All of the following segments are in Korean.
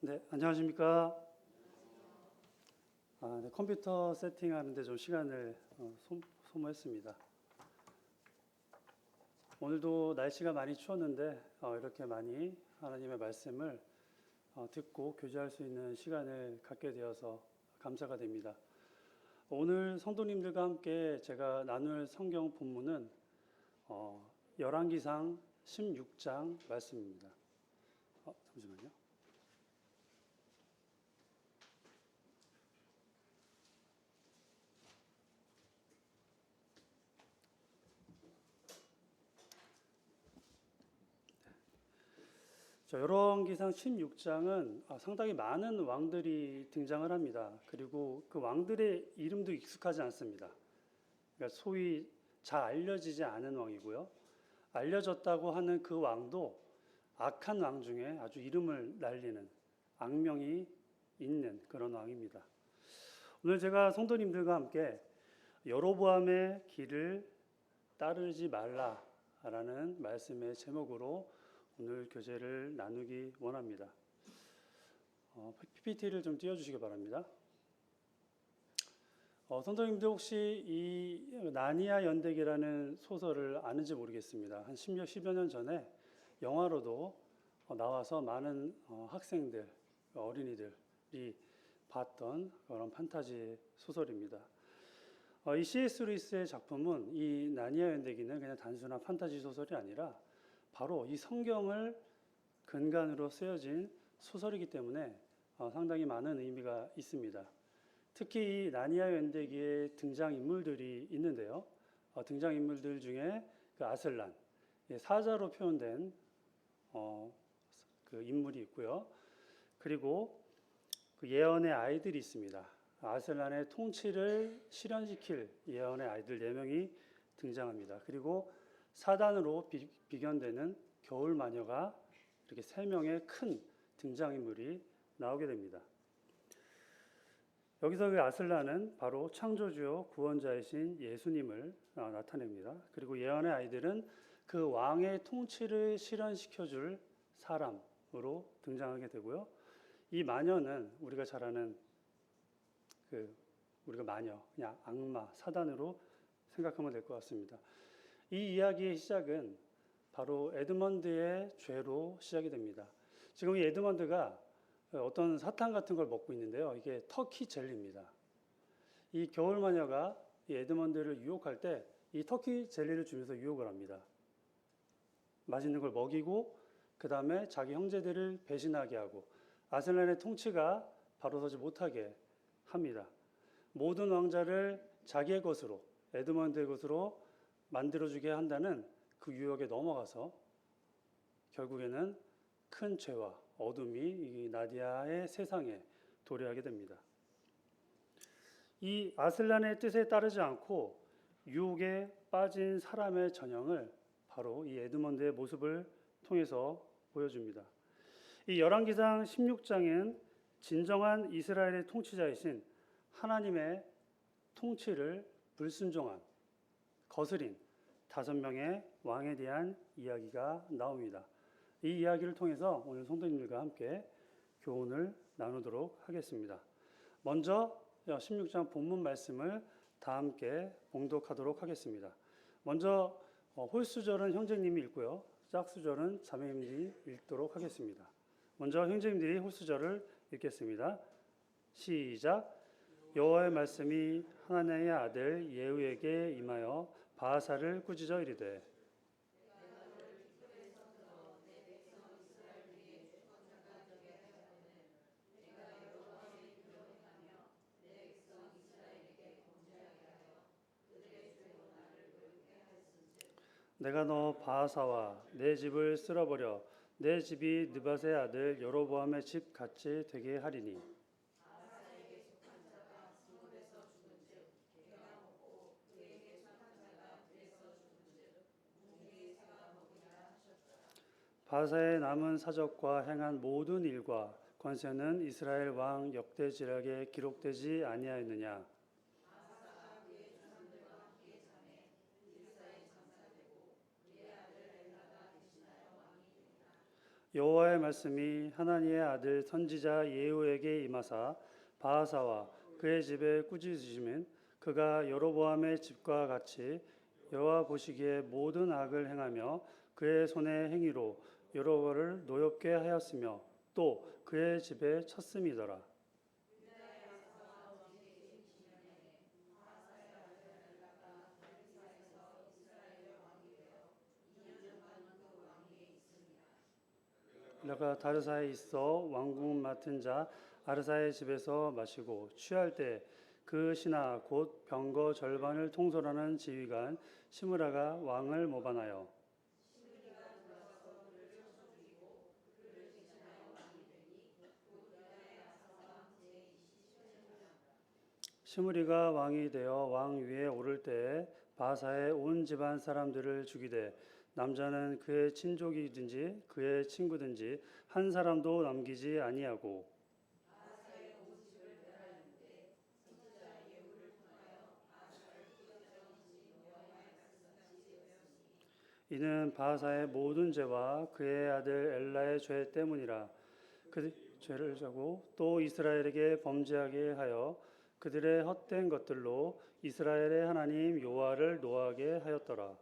네, 안녕하십니까. 네, 컴퓨터 세팅하는데 좀 시간을 소모했습니다. 오늘도 날씨가 많이 추웠는데 이렇게 많이 하나님의 말씀을 듣고 교제할 수 있는 시간을 갖게 되어서 감사가 됩니다. 오늘 성도님들과 함께 제가 나눌 성경 본문은 열왕기상 16장 말씀입니다. 잠시만요. 열왕기상 16장은 상당히 많은 왕들이 등장을 합니다. 그리고 그 왕들의 이름도 익숙하지 않습니다. 그러니까 소위 잘 알려지지 않은 왕이고요. 알려졌다고 하는 그 왕도 악한 왕 중에 아주 이름을 날리는 악명이 있는 그런 왕입니다. 오늘 제가 성도님들과 함께 여로보암의 길을 따르지 말라라는 말씀의 제목으로 오늘 교제를 나누기 원합니다. PPT를 좀 띄워주시기 바랍니다. 성도님들 혹시 이 나니아 연대기라는 소설을 아는지 모르겠습니다. 한 10여 년 전에 영화로도 나와서 많은 학생들, 어린이들이 봤던 그런 판타지 소설입니다. 이 C.S. 루이스의 작품은 이 나니아 연대기는 그냥 단순한 판타지 소설이 아니라 바로 이 성경을 근간으로 쓰여진 소설이기 때문에 상당히 많은 의미가 있습니다. 특히 이 나니아 연대기의 등장인물들이 있는데요. 등장인물들 중에 그 아슬란, 사자로 표현된 그 인물이 있고요. 그리고 그 예언의 아이들이 있습니다. 아슬란의 통치를 실현시킬 예언의 아이들 4명이 등장합니다. 그리고 사단으로 비견되는 겨울 마녀가 이렇게 3명의 큰 등장인물이 나오게 됩니다. 여기서 그 아슬란은 바로 창조주요 구원자이신 예수님을 나타냅니다. 그리고 예언의 아이들은 그 왕의 통치를 실현시켜줄 사람으로 등장하게 되고요. 이 마녀는 우리가 잘 아는 우리가 마녀, 그냥 악마, 사단으로 생각하면 될 것 같습니다. 이 이야기의 시작은 바로 에드먼드의 죄로 시작이 됩니다. 지금 이 에드먼드가 어떤 사탕 같은 걸 먹고 있는데요. 이게 터키 젤리입니다. 이 겨울 마녀가 이 에드먼드를 유혹할 때 이 터키 젤리를 주면서 유혹을 합니다. 맛있는 걸 먹이고 그 다음에 자기 형제들을 배신하게 하고 아슬란의 통치가 바로 서지 못하게 합니다. 모든 왕자를 자기의 것으로, 에드먼드의 것으로 만들어주게 한다는 그 유혹에 넘어가서 결국에는 큰 죄와 어둠이 이 나디아의 세상에 도래하게 됩니다. 이 아슬란의 뜻에 따르지 않고 유혹에 빠진 사람의 전형을 바로 이 에드먼드의 모습을 통해서 보여줍니다. 이 열왕기상 16장은 진정한 이스라엘의 통치자이신 하나님의 통치를 불순종한 거스린 5명의 왕에 대한 이야기가 나옵니다. 이 이야기를 통해서 오늘 성도님들과 함께 교훈을 나누도록 하겠습니다. 먼저 16장 본문 말씀을 다 함께 봉독하도록 하겠습니다. 먼저 홀수절은 형제님이 읽고요. 짝수절은 자매님들이 읽도록 하겠습니다. 먼저 형제님들이 홀수절을 읽겠습니다. 시작. 여호와의 말씀이 하나님의 아들 예후에게 임하여 바하사를 꾸짖어 이르되 내가 너 바하사와 내 집을 쓸어버려 내 집이 느밧의 아들 여로보암의 집 같이 되게 하리니 바하사의 남은 사적과 행한 모든 일과 권세는 이스라엘 왕 역대지략에 기록되지 아니하였느냐. 여호와의 말씀이 하나니의 아들 선지자 예후에게 임하사 바하사와 그의 집에 꾸짖으시면 그가 여로보암의 집과 같이 여호와 보시기에 모든 악을 행하며 그의 손의 행위로 여로보를 노엽게 하였으며 또 그의 집에 쳤음이더라. 내가 다르사에 있어 왕궁 맡은 자 아르사의 집에서 마시고 취할 때 그 신하 곧 병거 절반을 통솔하는 지휘관 시므라가 왕을 모반하여 시므리가 왕이 되어 왕 위에 오를 때에 바사의 온 집안 사람들을 죽이되 남자는 그의 친족이든지 그의 친구든지 한 사람도 남기지 아니하고 이는 바사의 모든 죄와 그의 아들 엘라의 죄 때문이라. 그 죄를 자고 또 이스라엘에게 범죄하게 하여 그들의 헛된 것들로 이스라엘의 하나님 여호와를 노하게 하였더라.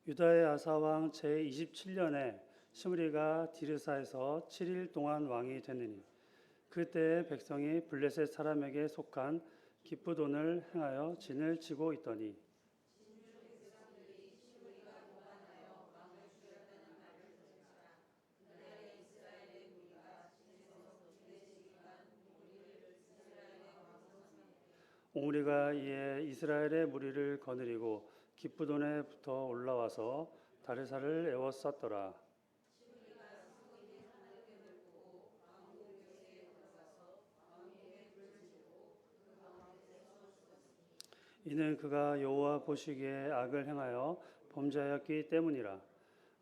유다의 아사 왕 제27년에 시므리가 디르사에서 7일 동안 왕이 되느니 그때 백성이 블레셋 사람에게 속한 기쁘돈을 행하여 진을 치고 있더니 옹리가 이에 이스라엘의 무리를 거느리고 기쁘돈에 붙어 올라와서 다르사를 에워쌌더라. 이는 그가 여호와 보시기에 악을 행하여 범죄하였기 때문이라.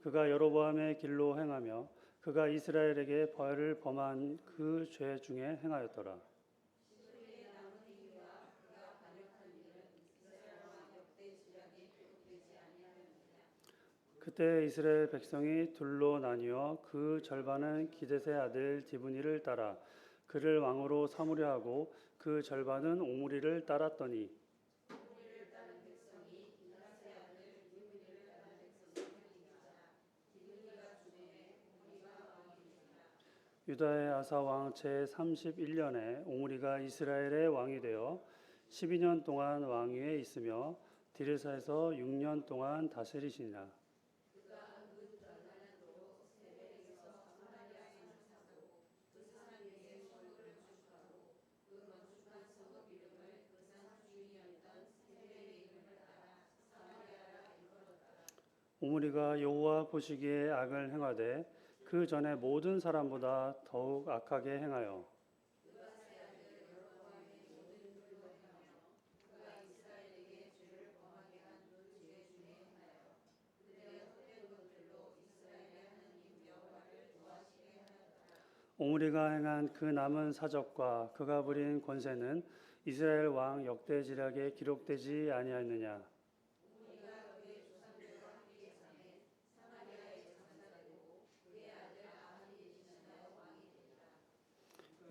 그가 여로보암의 길로 행하며 그가 이스라엘에게 벌을 범한 그 죄 중에 행하였더라. 그때 이스라엘 백성이 둘로 나뉘어 그 절반은 기뎃의 아들 디브니를 따라 그를 왕으로 삼으려 하고 그 절반은 오므리를 따랐더니 유다의 아사 왕 제31년에 오므리가 이스라엘의 왕이 되어 12년 동안 왕위에 있으며 디르사에서 6년 동안 다스리시니라. 오므리가 여호와 보시기에 악을 행하되 그 전에 모든 사람보다 더욱 악하게 행하여 오므리가 행한 그 남은 사적과 그가 부린 권세는 이스라엘 왕 역대지략에 기록되지 아니하였느냐.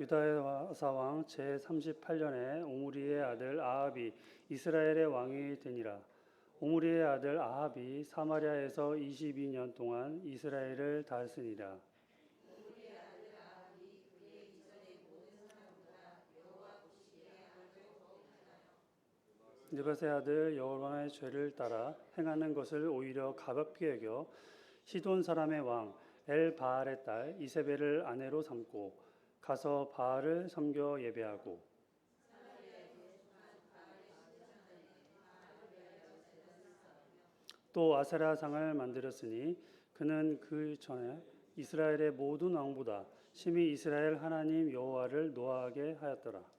유다의 아사왕 제38년에 오므리의 아들 아합이 이스라엘의 왕이 되니라. 오므리의 아들 아합이 사마리아에서 22년 동안 이스라엘을 다스리니라. 느밧의 아들 여호람의 죄를 따라 행하는 것을 오히려 가볍게 여겨 시돈 사람의 왕 엘바알의 딸 이세벨을 아내로 삼고 가서 바알을 섬겨 예배하고 또 아세라상을 만들었으니 그는 그 전에 이스라엘의 모든 왕보다 심히 이스라엘 하나님 여호와를 노하게 하였더라.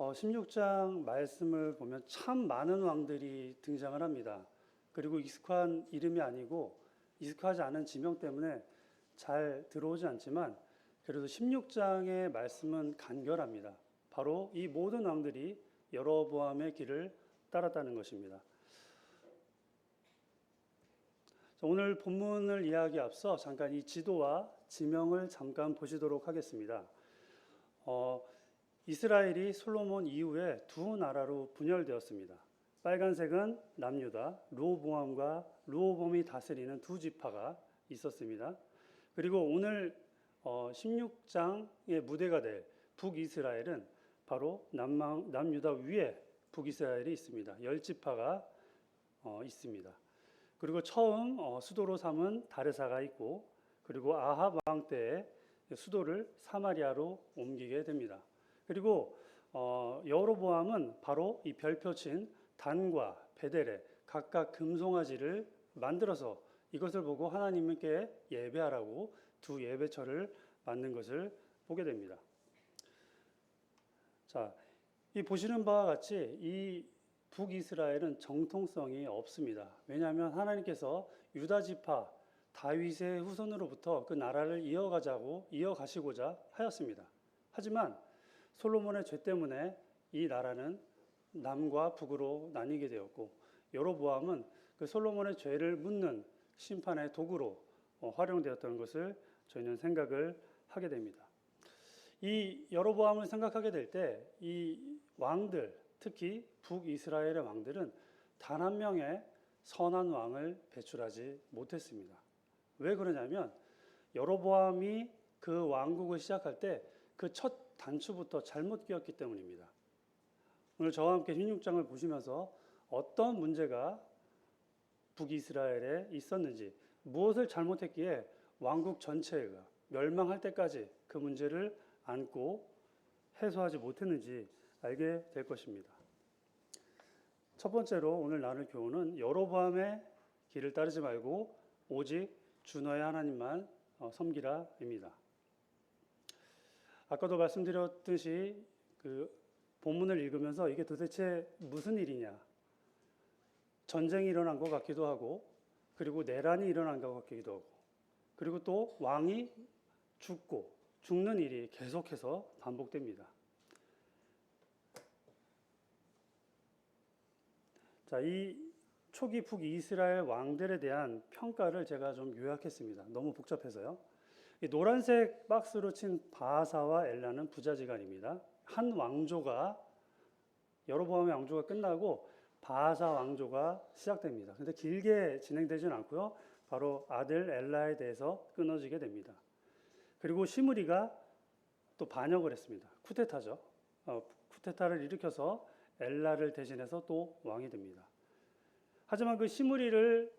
16장 말씀을 보면 참 많은 왕들이 등장을 합니다. 그리고 익숙한 이름이 아니고 익숙하지 않은 지명 때문에 잘 들어오지 않지만 그래도 16장의 말씀은 간결합니다. 바로 이 모든 왕들이 여로보암의 길을 따랐다는 것입니다. 오늘 본문을 이해하기 앞서 잠깐 이 지도와 지명을 잠깐 보시도록 하겠습니다. 이스라엘이 솔로몬 이후에 두 나라로 분열되었습니다. 빨간색은 남유다, 르호보암과 르호보암이 다스리는 두 지파가 있었습니다. 그리고 오늘 16장의 무대가 될 북이스라엘은 바로 남유다 위에 북이스라엘이 있습니다. 10지파가 있습니다. 그리고 처음 수도로 삼은 다르사가 있고 그리고 아합 왕 때에 수도를 사마리아로 옮기게 됩니다. 그리고 여로보암은 바로 이 별표친 단과 베델에 각각 금송아지를 만들어서 이것을 보고 하나님께 예배하라고 두 예배처를 만든 것을 보게 됩니다. 자, 이 보시는 바와 같이 이 북이스라엘은 정통성이 없습니다. 왜냐하면 하나님께서 유다 지파 다윗의 후손으로부터 그 나라를 이어가시고자 하였습니다. 하지만 솔로몬의 죄 때문에 이 나라는 남과 북으로 나뉘게 되었고 여로보암은 그 솔로몬의 죄를 묻는 심판의 도구로 활용되었던 것을 저희는 생각을 하게 됩니다. 이 여로보암을 생각하게 될 때 이 왕들, 특히 북이스라엘의 왕들은 단 한 명의 선한 왕을 배출하지 못했습니다. 왜 그러냐면 여로보암이 그 왕국을 시작할 때 그 첫 단추부터 잘못 끼었기 때문입니다. 오늘 저와 함께 16장을 보시면서 어떤 문제가 북이스라엘에 있었는지, 무엇을 잘못했기에 왕국 전체가 멸망할 때까지 그 문제를 안고 해소하지 못했는지 알게 될 것입니다. 첫 번째로 오늘 나눌 교훈은 여로보암의 길을 따르지 말고 오직 주 너의 하나님만 섬기라입니다. 아까도 말씀드렸듯이 그 본문을 읽으면서 이게 도대체 무슨 일이냐, 전쟁이 일어난 것 같기도 하고 그리고 내란이 일어난 것 같기도 하고 그리고 또 왕이 죽는 일이 계속해서 반복됩니다. 자, 이 초기 북이스라엘 왕들에 대한 평가를 제가 좀 요약했습니다. 너무 복잡해서요. 이 노란색 박스로 친 바하사와 엘라는 부자지간입니다. 한 왕조가 여로보암의 왕조가 끝나고 바하사 왕조가 시작됩니다. 그런데 길게 진행되지는 않고요. 바로 아들 엘라에 대해서 끊어지게 됩니다. 그리고 시므리가 또 반역을 했습니다. 쿠데타죠. 쿠데타를 일으켜서 엘라를 대신해서 또 왕이 됩니다. 하지만 그 시므리를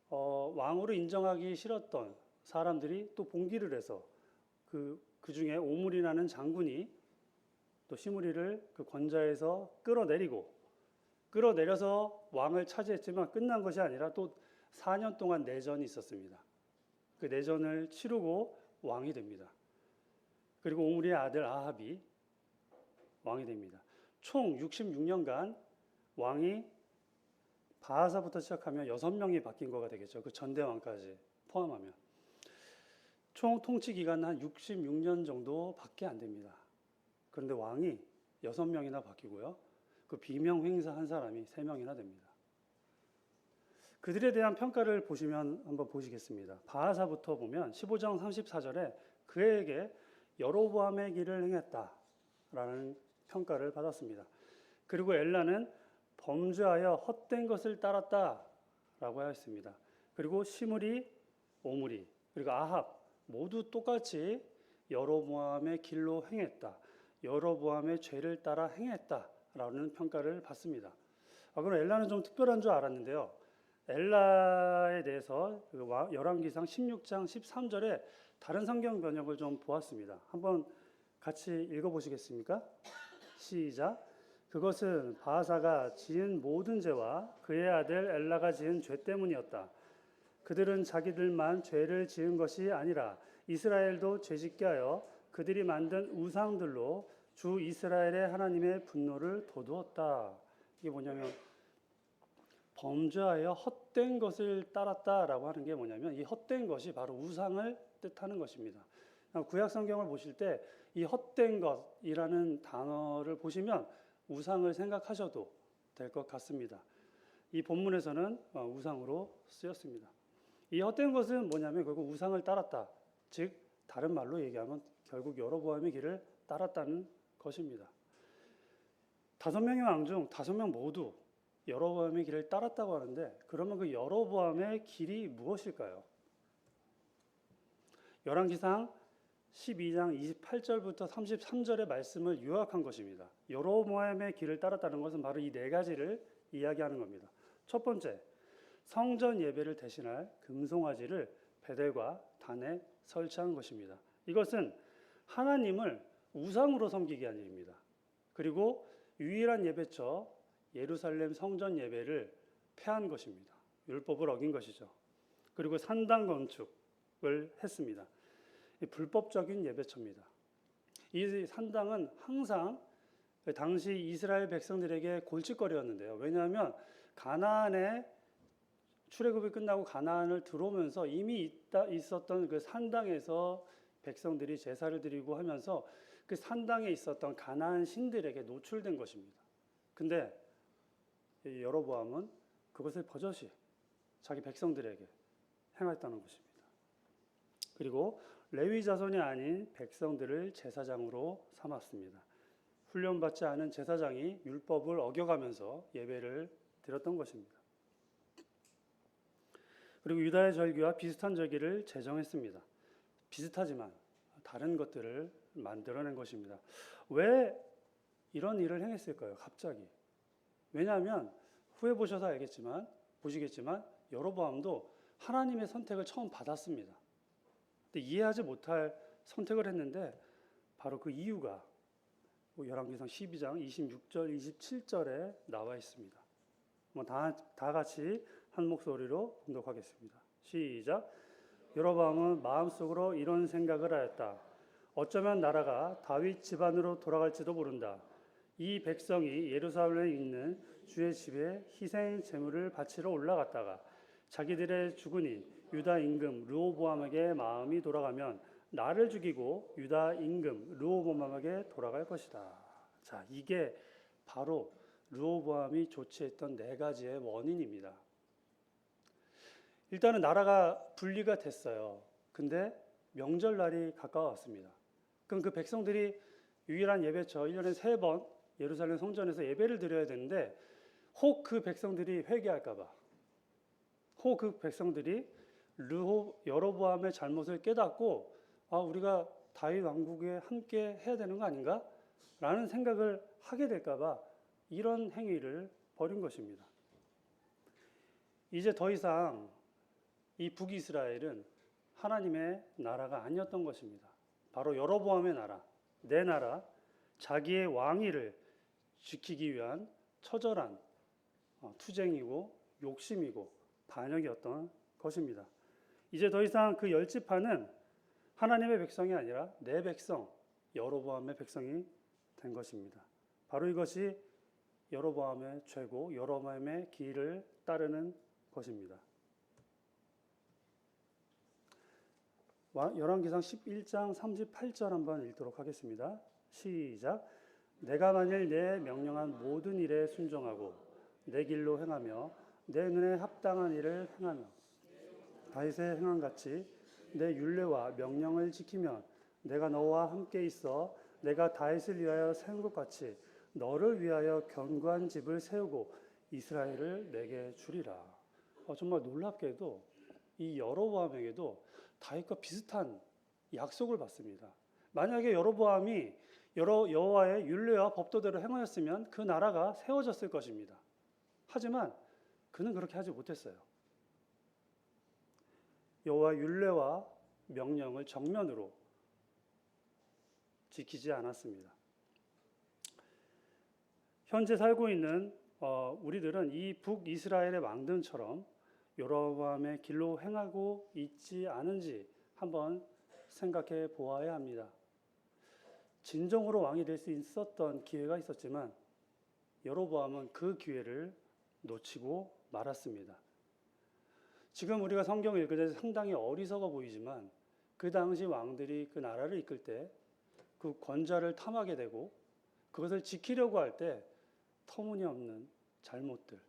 왕으로 인정하기 싫었던 사람들이 또 봉기를 해서 그 중에 오므리라는 장군이 또 시므리를 그 권좌에서 끌어내려서 왕을 차지했지만 끝난 것이 아니라 또 4년 동안 내전이 있었습니다. 그 내전을 치르고 왕이 됩니다. 그리고 오므리의 아들 아합이 왕이 됩니다. 총 66년간 왕이 바하사부터 시작하면 6명이 바뀐 거가 되겠죠. 그 전대왕까지 포함하면. 총 통치 기간은 한 66년 정도밖에 안 됩니다. 그런데 왕이 6명이나 바뀌고요. 그 비명 행사한 사람이 3명이나 됩니다. 그들에 대한 평가를 보시면 한번 보시겠습니다. 바하사부터 보면 15장 34절에 그에게 여로보암의 길을 행했다라는 평가를 받았습니다. 그리고 엘라는 범죄하여 헛된 것을 따랐다라고 하였습니다. 그리고 시므리, 오므리, 그리고 아합 모두 똑같이 여로보암의 길로 행했다. 여로보암의 죄를 따라 행했다라는 평가를 받습니다. 그럼 엘라는 좀 특별한 줄 알았는데요. 엘라에 대해서 열왕기상 16장 13절에 다른 성경 번역을 좀 보았습니다. 한번 같이 읽어보시겠습니까? 시작. 그것은 바하사가 지은 모든 죄와 그의 아들 엘라가 지은 죄 때문이었다. 그들은 자기들만 죄를 지은 것이 아니라 이스라엘도 죄짓게 하여 그들이 만든 우상들로 주 이스라엘의 하나님의 분노를 돋우었다. 이게 뭐냐면 범죄하여 헛된 것을 따랐다라고 하는 게 뭐냐면 이 헛된 것이 바로 우상을 뜻하는 것입니다. 구약 성경을 보실 때 이 헛된 것이라는 단어를 보시면 우상을 생각하셔도 될 것 같습니다. 이 본문에서는 우상으로 쓰였습니다. 이 헛된 것은 뭐냐면 결국 우상을 따랐다. 즉 다른 말로 얘기하면 결국 여로보암의 길을 따랐다는 것입니다. 5명의 왕 중 5명 모두 여로보암의 길을 따랐다고 하는데 그러면 그 여로보암의 길이 무엇일까요? 열왕기상 12장 28절부터 33절의 말씀을 요약한 것입니다. 여로보암의 길을 따랐다는 것은 바로 이 4가지를 이야기하는 겁니다. 첫 번째, 성전 예배를 대신할 금송아지를 베델과 단에 설치한 것입니다. 이것은 하나님을 우상으로 섬기게 한 일입니다. 그리고 유일한 예배처 예루살렘 성전 예배를 폐한 것입니다. 율법을 어긴 것이죠. 그리고 산당 건축을 했습니다. 불법적인 예배처입니다. 이 산당은 항상 당시 이스라엘 백성들에게 골칫거리였는데요. 왜냐하면 가나안에 출애굽이 끝나고 가나안을 들어오면서 이미 있었던 그 산당에서 백성들이 제사를 드리고 하면서 그 산당에 있었던 가나안 신들에게 노출된 것입니다. 근데 여로보암은 그것을 버젓이 자기 백성들에게 행했다는 것입니다. 그리고 레위 자손이 아닌 백성들을 제사장으로 삼았습니다. 훈련받지 않은 제사장이 율법을 어겨가면서 예배를 드렸던 것입니다. 그리고 유다의 절기와 비슷한 절기를 제정했습니다. 비슷하지만 다른 것들을 만들어낸 것입니다. 왜 이런 일을 행했을까요? 갑자기. 왜냐하면 후에 보시겠지만 여로보암도 하나님의 선택을 처음 받았습니다. 근데 이해하지 못할 선택을 했는데 바로 그 이유가 열왕기상 12장 26절 27절에 나와 있습니다. 다 같이 한 목소리로 봉독하겠습니다. 시작. 여로보암은 마음속으로 이런 생각을 하였다. 어쩌면 나라가 다윗 집안으로 돌아갈지도 모른다. 이 백성이 예루살렘에 있는 주의 집에 희생 제물을 바치러 올라갔다가 자기들의 주군인 유다 임금 르호보암에게 마음이 돌아가면 나를 죽이고 유다 임금 르호보암에게 돌아갈 것이다. 자, 이게 바로 르호보암이 조치했던 4가지의 원인입니다. 일단은 나라가 분리가 됐어요. 근데 명절날이 가까웠습니다. 그럼 그 백성들이 유일한 예배처 1년에 3번 예루살렘 성전에서 예배를 드려야 되는데 혹 그 백성들이 회개할까 봐, 혹 그 백성들이 여로보암의 잘못을 깨닫고 우리가 다윗 왕국에 함께 해야 되는 거 아닌가? 라는 생각을 하게 될까 봐 이런 행위를 벌인 것입니다. 이제 더 이상 이 북이스라엘은 하나님의 나라가 아니었던 것입니다. 바로 여로보암의 나라, 내 나라, 자기의 왕위를 지키기 위한 처절한 투쟁이고 욕심이고 반역이었던 것입니다. 이제 더 이상 그 10지파는 하나님의 백성이 아니라 내 백성, 여로보암의 백성이 된 것입니다. 바로 이것이 여로보암의 죄고 여로보암의 길을 따르는 것입니다. 열왕기상 11장 38절 한번 읽도록 하겠습니다. 시작. 내가 만일 내 명령한 모든 일에 순종하고 내 길로 행하며 내 눈에 합당한 일을 행하며 다윗의 행한 같이 내 율례와 명령을 지키면 내가 너와 함께 있어 내가 다윗을 위하여 세운 것 같이 너를 위하여 견고한 집을 세우고 이스라엘을 내게 주리라. 정말 놀랍게도 이 여로보암에게도 다윗과 비슷한 약속을 받습니다. 만약에 여로보암이 여호와의 율례와 법도대로 행하였으면 그 나라가 세워졌을 것입니다. 하지만 그는 그렇게 하지 못했어요. 여호와 율례와 명령을 정면으로 지키지 않았습니다. 현재 살고 있는 우리들은 이 북이스라엘의 왕들처럼 여로보암의 길로 행하고 있지 않은지 한번 생각해 보아야 합니다. 진정으로 왕이 될 수 있었던 기회가 있었지만 여로보암은 그 기회를 놓치고 말았습니다. 지금 우리가 성경을 읽을 때 상당히 어리석어 보이지만 그 당시 왕들이 그 나라를 이끌 때 그 권좌를 탐하게 되고 그것을 지키려고 할 때 터무니없는 잘못들,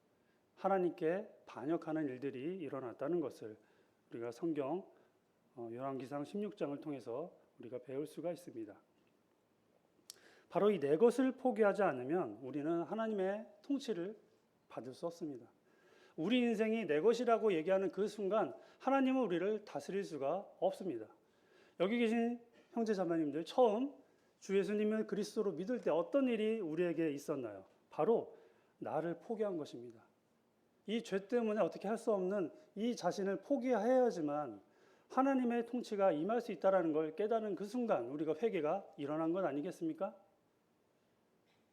하나님께 반역하는 일들이 일어났다는 것을 우리가 성경 열왕기상 16장을 통해서 우리가 배울 수가 있습니다. 바로 이 내 것을 포기하지 않으면 우리는 하나님의 통치를 받을 수 없습니다. 우리 인생이 내 것이라고 얘기하는 그 순간 하나님은 우리를 다스릴 수가 없습니다. 여기 계신 형제 자매님들, 처음 주 예수님을 그리스도로 믿을 때 어떤 일이 우리에게 있었나요? 바로 나를 포기한 것입니다. 이 죄 때문에 어떻게 할 수 없는 이 자신을 포기해야지만 하나님의 통치가 임할 수 있다는 걸 깨닫는 그 순간 우리가 회개가 일어난 것 아니겠습니까?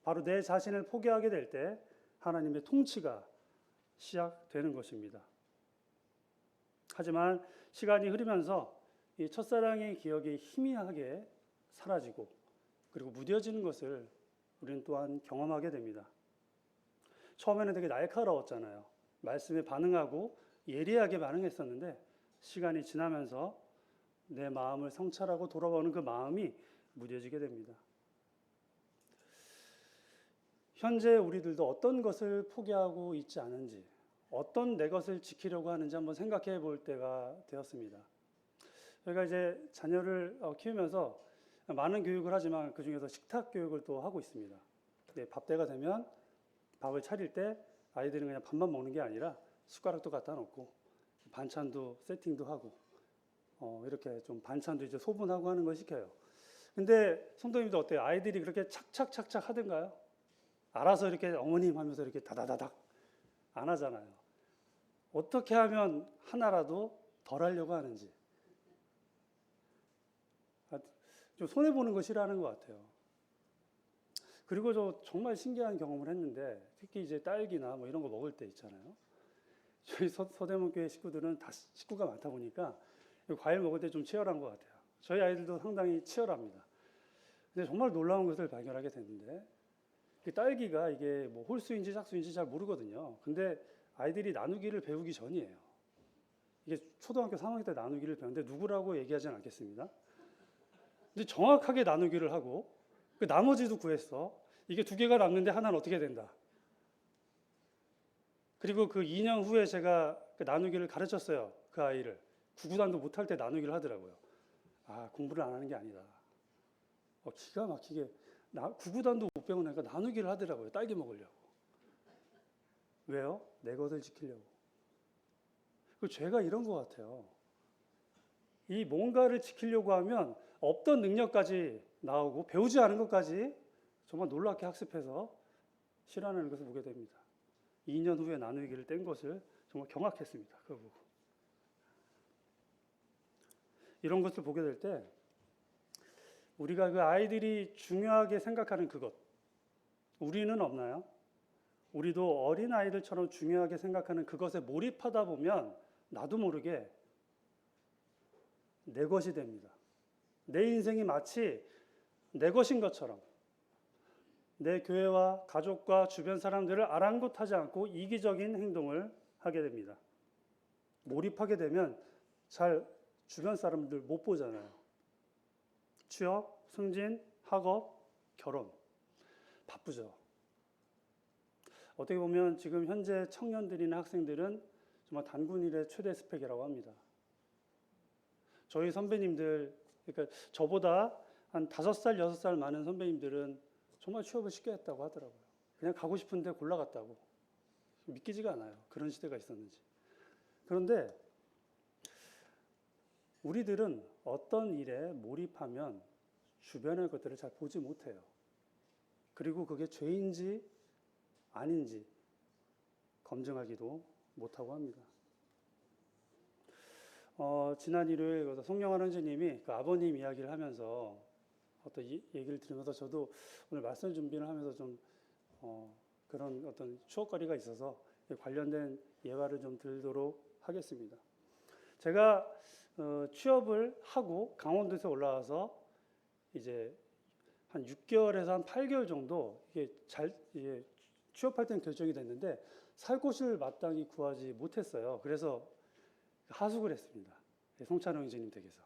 바로 내 자신을 포기하게 될 때 하나님의 통치가 시작되는 것입니다. 하지만 시간이 흐르면서 이 첫사랑의 기억이 희미하게 사라지고 그리고 무뎌지는 것을 우리는 또한 경험하게 됩니다. 처음에는 되게 날카로웠잖아요. 말씀에 반응하고 예리하게 반응했었는데 시간이 지나면서 내 마음을 성찰하고 돌아보는 그 마음이 무뎌지게 됩니다. 현재 우리들도 어떤 것을 포기하고 있지 않은지, 어떤 내 것을 지키려고 하는지 한번 생각해 볼 때가 되었습니다. 저희가 이제 자녀를 키우면서 많은 교육을 하지만 그 중에서 식탁 교육을 또 하고 있습니다. 밥 때가 되면 밥을 차릴 때 아이들은 그냥 밥만 먹는 게 아니라 숟가락도 갖다 놓고 반찬도 세팅도 하고 이렇게 좀 반찬도 이제 소분하고 하는 걸 시켜요. 근데 성도님도 어때요? 아이들이 그렇게 착착착착 하던가요? 알아서 이렇게 어머님 하면서 이렇게 다다다닥 안 하잖아요. 어떻게 하면 하나라도 덜 하려고 하는지. 좀 손해보는 거 싫어하는 것 같아요. 그리고 저 정말 신기한 경험을 했는데 특히 이제 딸기나 뭐 이런 거 먹을 때 있잖아요. 저희 서대문교회 식구들은 다 식구가 많다 보니까 과일 먹을 때 좀 치열한 것 같아요. 저희 아이들도 상당히 치열합니다. 근데 정말 놀라운 것을 발견하게 됐는데 그 딸기가 이게 뭐 홀수인지 짝수인지 잘 모르거든요. 근데 아이들이 나누기를 배우기 전이에요. 이게 초등학교 3학년 때 나누기를 배우는데 누구라고 얘기하지는 않겠습니다. 근데 정확하게 나누기를 하고 그 나머지도 구했어. 이게 두 개가 남는데 하나는 어떻게 된다. 그리고 그 2년 후에 제가 그 나누기를 가르쳤어요. 그 아이를. 구구단도 못할 때 나누기를 하더라고요. 아, 공부를 안 하는 게 아니다. 기가 막히게 구구단도 못 배우고 나니까 나누기를 하더라고요. 딸기 먹으려고. 왜요? 내 것을 지키려고. 그 죄가 이런 것 같아요. 이 뭔가를 지키려고 하면 없던 능력까지 나오고 배우지 않은 것까지 정말 놀랍게 학습해서 실현하는 것을 보게 됩니다. 2년 후에 나누기를 뗀 것을 정말 경악했습니다. 그거 보고. 이런 것을 보게 될 때 우리가 그 아이들이 중요하게 생각하는 그것, 우리는 없나요? 우리도 어린 아이들처럼 중요하게 생각하는 그것에 몰입하다 보면 나도 모르게 내 것이 됩니다. 내 인생이 마치 내 것인 것처럼 내 교회와 가족과 주변 사람들을 아랑곳하지 않고 이기적인 행동을 하게 됩니다. 몰입하게 되면 잘 주변 사람들 못 보잖아요. 취업, 승진, 학업, 결혼 바쁘죠. 어떻게 보면 지금 현재 청년들이나 학생들은 정말 단군일의 최대 스펙이라고 합니다. 저희 선배님들, 그러니까 저보다 한 5살, 6살 많은 선배님들은 정말 취업을 쉽게 했다고 하더라고요. 그냥 가고 싶은데 골라갔다고. 믿기지가 않아요. 그런 시대가 있었는지. 그런데 우리들은 어떤 일에 몰입하면 주변의 것들을 잘 보지 못해요. 그리고 그게 죄인지 아닌지 검증하기도 못하고 합니다. 지난 일요일 송영환 원장님이 그 아버님 이야기를 하면서 어떤 얘기를 들으면서 저도 오늘 말씀 준비를 하면서 좀 그런 어떤 추억거리가 있어서 관련된 예화를 좀 들도록 하겠습니다. 제가 취업을 하고 강원도에서 올라와서 이제 한 6개월에서 한 8개월 정도 이게 취업할 때는 결정이 됐는데 살 곳을 마땅히 구하지 못했어요. 그래서 하숙을 했습니다. 송찬호 형제님 댁에서.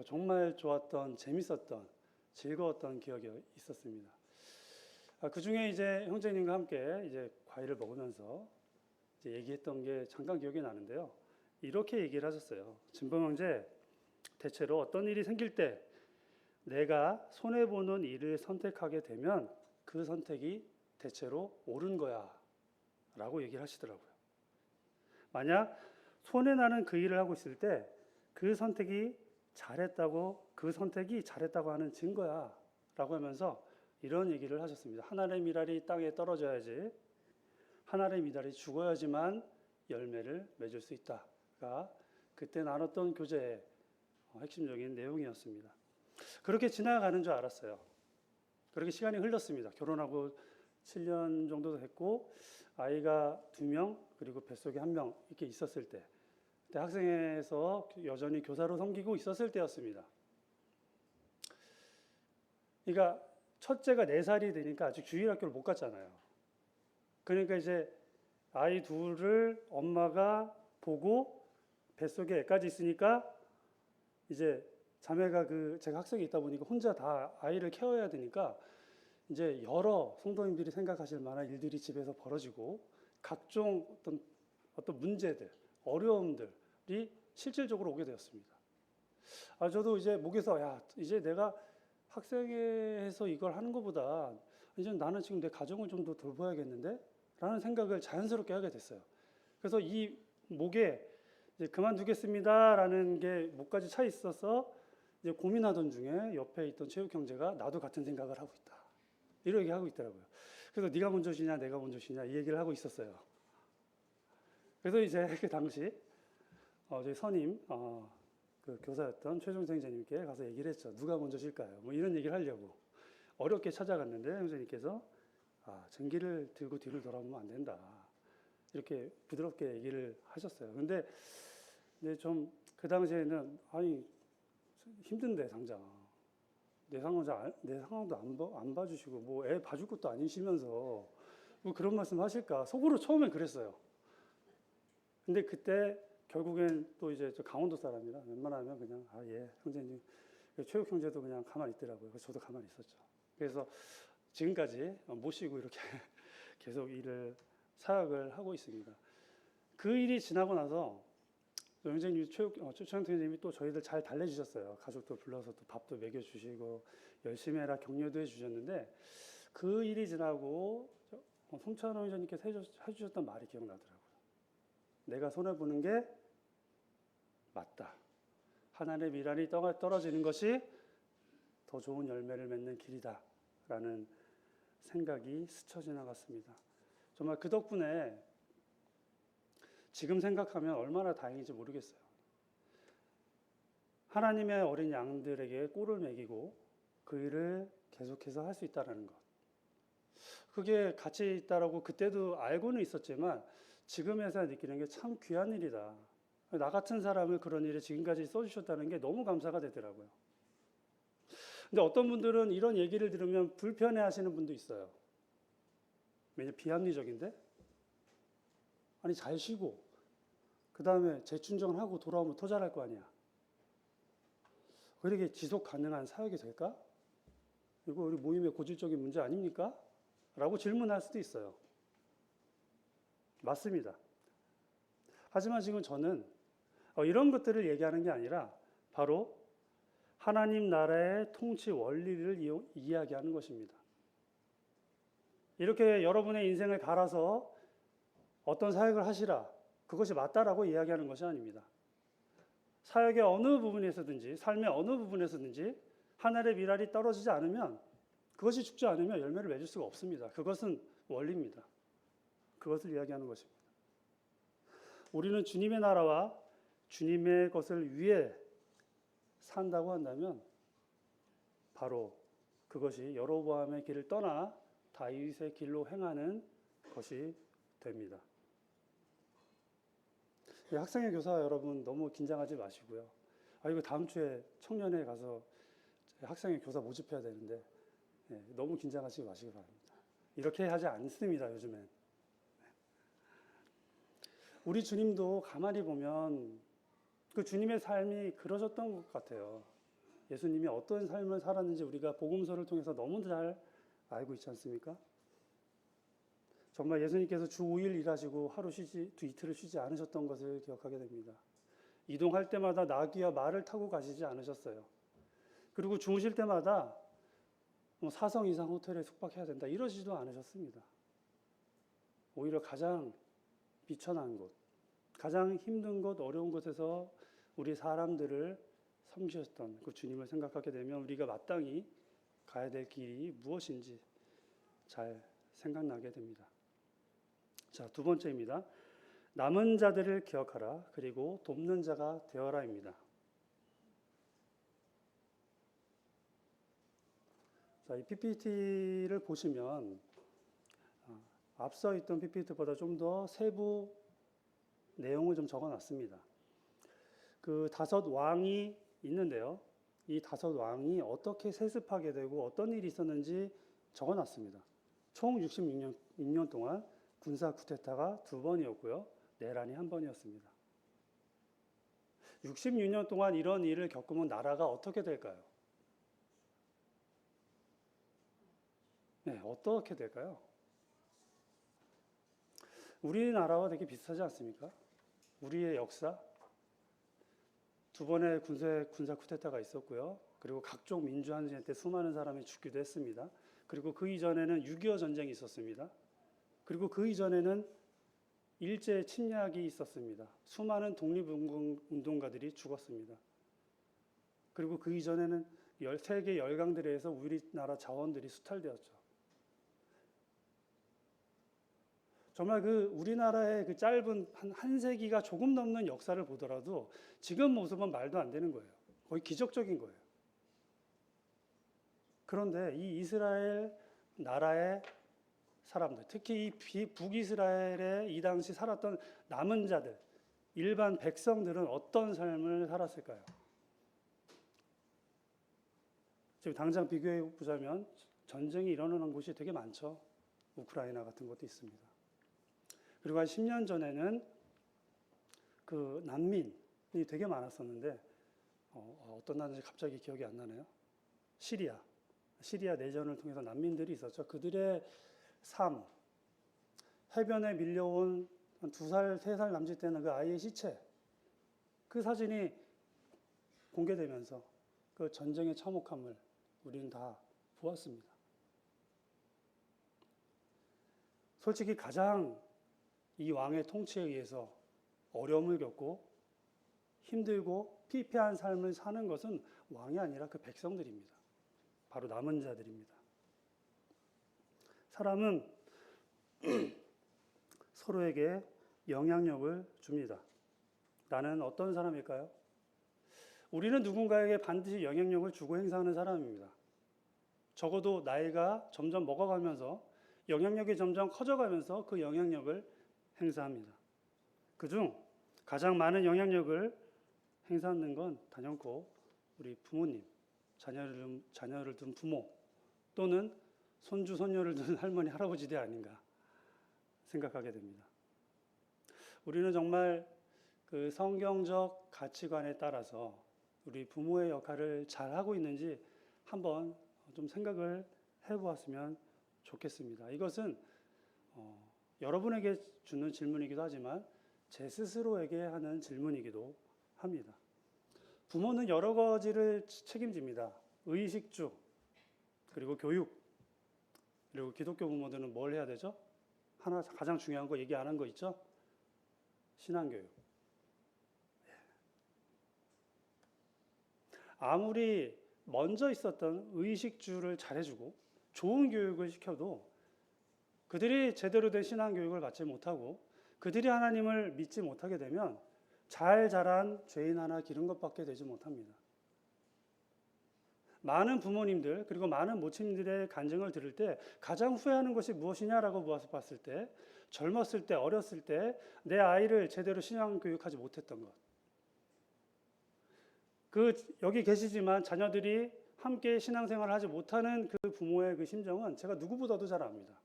정말 좋았던, 재밌었던, 즐거웠던 기억이 있었습니다. 그 중에 이제 형제님과 함께 이제 과일을 먹으면서 이제 얘기했던 게 잠깐 기억이 나는데요. 이렇게 얘기를 하셨어요. 진범 형제, 대체로 어떤 일이 생길 때 내가 손해보는 일을 선택하게 되면 그 선택이 대체로 옳은 거야 라고 얘기를 하시더라고요. 만약 손해나는 그 일을 하고 있을 때 그 선택이 잘했다고 하는 증거야 라고 하면서 이런 얘기를 하셨습니다. 하늘의 미랄이 땅에 떨어져야지, 하늘의 미랄이 죽어야지만 열매를 맺을 수 있다가 그때 나눴던 교제의 핵심적인 내용이었습니다. 그렇게 지나가는 줄 알았어요. 그렇게 시간이 흘렀습니다. 결혼하고 7년 정도 됐고 아이가 2명 그리고 뱃속에 1명 이렇게 있었을 때, 그때 학생회에서 여전히 교사로 섬기고 있었을 때였습니다. 그러니까 첫째가 4살이 되니까 아직 주일학교를 못 갔잖아요. 그러니까 이제 아이 둘을 엄마가 보고 뱃속에 애까지 있으니까 이제 자매가 제가 학생에 있다 보니까 혼자 다 아이를 케어해야 되니까 이제 여러 성도님들이 생각하실 만한 일들이 집에서 벌어지고 각종 어떤 문제들, 어려움들이 실질적으로 오게 되었습니다. 저도 이제 목에서 이제 내가 학생회에서 이걸 하는 것보다 이제 나는 지금 내 가정을 좀 더 돌봐야겠는데? 라는 생각을 자연스럽게 하게 됐어요. 그래서 이 목에 이제 그만두겠습니다라는 게 목까지 차 있어서 이제 고민하던 중에 옆에 있던 체육 형제가 나도 같은 생각을 하고 있다. 이런 얘기 하고 있더라고요. 그래서 네가 먼저 쉬냐, 내가 먼저 쉬냐 이 얘기를 하고 있었어요. 그래서 이제 그 당시 저희 선임 그 교사였던 최종생 형제님께 가서 얘기를 했죠. 누가 먼저 쉴까요? 뭐 이런 얘기를 하려고 어렵게 찾아갔는데 형제님께서 전기를 들고 뒤를 돌아보면 안 된다. 이렇게 부드럽게 얘기를 하셨어요. 근데 좀 그 당시에는 힘든데 당장 내 상황도 안 봐주시고 뭐 애 봐줄 것도 아니시면서 뭐 그런 말씀 하실까 속으로 처음엔 그랬어요. 근데 그때 결국엔 또 이제 저 강원도 사람이라 웬만하면 그냥 형제님 체육 형제도 그냥 가만히 있더라고요. 그래서 저도 가만히 있었죠. 그래서 지금까지 모시고 이렇게 계속 사역을 하고 있습니다. 그 일이 지나고 나서 형제님 최창태 선생님이 또 저희들 잘 달래주셨어요. 가족들 불러서 또 밥도 먹여주시고 열심히 해라 격려도 해주셨는데 그 일이 지나고 송찬호 형제님께서 해주셨던 말이 기억나더라고요. 내가 손해보는 게 맞다. 하나님의 미랄이 떨어지는 것이 더 좋은 열매를 맺는 길이다. 라는 생각이 스쳐 지나갔습니다. 정말 그 덕분에 지금 생각하면 얼마나 다행인지 모르겠어요. 하나님의 어린 양들에게 꼴을 먹이고 그 일을 계속해서 할 수 있다는 것. 그게 가치 있다라고 그때도 알고는 있었지만 지금에서 느끼는 게 참 귀한 일이다. 나 같은 사람을 그런 일에 지금까지 써주셨다는 게 너무 감사가 되더라고요. 근데 어떤 분들은 이런 얘기를 들으면 불편해 하시는 분도 있어요. 왜냐면 비합리적인데? 아니 잘 쉬고 그 다음에 재충전을 하고 돌아오면 더 잘할 거 아니야. 그렇게 지속 가능한 사역이 될까? 이거 우리 모임의 고질적인 문제 아닙니까? 라고 질문할 수도 있어요. 맞습니다. 하지만 지금 저는 이런 것들을 얘기하는 게 아니라 바로 하나님 나라의 통치 원리를 이야기하는 것입니다. 이렇게 여러분의 인생을 갈아서 어떤 사역을 하시라, 그것이 맞다라고 이야기하는 것이 아닙니다. 사역의 어느 부분에서든지, 삶의 어느 부분에서든지 하늘의 미랄이 떨어지지 않으면, 그것이 죽지 않으면 열매를 맺을 수가 없습니다. 그것은 원리입니다. 그것을 이야기하는 것입니다. 우리는 주님의 나라와 주님의 것을 위해 산다고 한다면 바로 그것이 여로보암의 길을 떠나 다윗의 길로 행하는 것이 됩니다. 학생회 교사 여러분 너무 긴장하지 마시고요. 이거 다음 주에 청년회 가서 학생회 교사 모집해야 되는데 너무 긴장하지 마시기 바랍니다. 이렇게 하지 않습니다, 요즘엔. 우리 주님도 가만히 보면 그 주님의 삶이 그러셨던 것 같아요. 예수님이 어떤 삶을 살았는지 우리가 복음서를 통해서 너무 잘 알고 있지 않습니까? 정말 예수님께서 주 5일 일하시고 하루 쉬지, 이틀을 쉬지 않으셨던 것을 기억하게 됩니다. 이동할 때마다 나귀와 말을 타고 가시지 않으셨어요. 그리고 주무실 때마다 4성 이상 호텔에 숙박해야 된다 이러지도 않으셨습니다. 오히려 가장 비천한 곳, 가장 힘든 곳, 어려운 곳에서 우리 사람들을 섬기셨던 그 주님을 생각하게 되면 우리가 마땅히 가야 될 길이 무엇인지 잘 생각나게 됩니다. 자, 두 번째입니다. 남은 자들을 기억하라. 그리고 돕는 자가 되어라입니다. 자, 이 PPT를 보시면 앞서 있던 PPT보다 좀 더 세부 내용을 좀 적어놨습니다. 그 5 왕이 있는데요. 이 5 왕이 어떻게 세습하게 되고 어떤 일이 있었는지 적어놨습니다. 총 66년 동안 군사 쿠데타가 2번이었고요. 내란이 1번이었습니다. 66년 동안 이런 일을 겪으면 나라가 어떻게 될까요? 네, 어떻게 될까요? 우리나라와 되게 비슷하지 않습니까? 우리의 역사, 2번의 군사 쿠데타가 있었고요. 그리고 각종 민주항쟁 때 수많은 사람이 죽기도 했습니다. 그리고 그 이전에는 6.25 전쟁이 있었습니다. 그리고 그 이전에는 일제 침략이 있었습니다. 수많은 독립운동가들이 죽었습니다. 그리고 그 이전에는 세계 열강들에 의해서 우리나라 자원들이 수탈되었죠. 정말 그 우리나라의 그 짧은 한 세기가 조금 넘는 역사를 보더라도 지금 모습은 말도 안 되는 거예요. 거의 기적적인 거예요. 그런데 이 이스라엘 나라의 사람들, 특히 이 북이스라엘에 이 당시 살았던 남은 자들, 일반 백성들은 어떤 삶을 살았을까요? 지금 당장 비교해 보자면 전쟁이 일어나는 곳이 되게 많죠. 우크라이나 같은 것도 있습니다. 그리고 한 10년 전에는 그 난민이 되게 많았었는데 어떤 나라인지 갑자기 기억이 안 나네요. 시리아 내전을 통해서 난민들이 있었죠. 그들의 삶, 해변에 밀려온 한 2살, 3살 남짓 되는 그 아이의 시체, 그 사진이 공개되면서 그 전쟁의 참혹함을 우리는 다 보았습니다. 솔직히 가장 이 왕의 통치에 의해서 어려움을 겪고 힘들고 피폐한 삶을 사는 것은 왕이 아니라 그 백성들입니다. 바로 남은 자들입니다. 사람은 서로에게 영향력을 줍니다. 나는 어떤 사람일까요? 우리는 누군가에게 반드시 영향력을 주고 행사하는 사람입니다. 적어도 나이가 점점 먹어가면서 영향력이 점점 커져가면서 그 영향력을 행사합니다. 그중 가장 많은 영향력을 행사하는 건 단연코 우리 부모님, 자녀를 둔 부모 또는 손주, 손녀를 둔 할머니, 할아버지들이 아닌가 생각하게 됩니다. 우리는 정말 그 성경적 가치관에 따라서 우리 부모의 역할을 잘 하고 있는지 한번 좀 생각을 해보았으면 좋겠습니다. 이것은 여러분에게 주는 질문이기도 하지만 제 스스로에게 하는 질문이기도 합니다. 부모는 여러 가지를 책임집니다. 의식주, 그리고 교육, 그리고 기독교 부모들은 뭘 해야 되죠? 하나 가장 중요한 거 얘기 안 한 거 있죠? 신앙교육. 아무리 먼저 있었던 의식주를 잘해주고 좋은 교육을 시켜도 그들이 제대로 된 신앙교육을 받지 못하고 그들이 하나님을 믿지 못하게 되면 잘 자란 죄인 하나 기른 것밖에 되지 못합니다. 많은 부모님들 그리고 많은 모친들의 간증을 들을 때 가장 후회하는 것이 무엇이냐라고 봤을 때 젊었을 때 어렸을 때 내 아이를 제대로 신앙교육하지 못했던 것. 여기 계시지만 자녀들이 함께 신앙생활을 하지 못하는 그 부모의 그 심정은 제가 누구보다도 잘 압니다.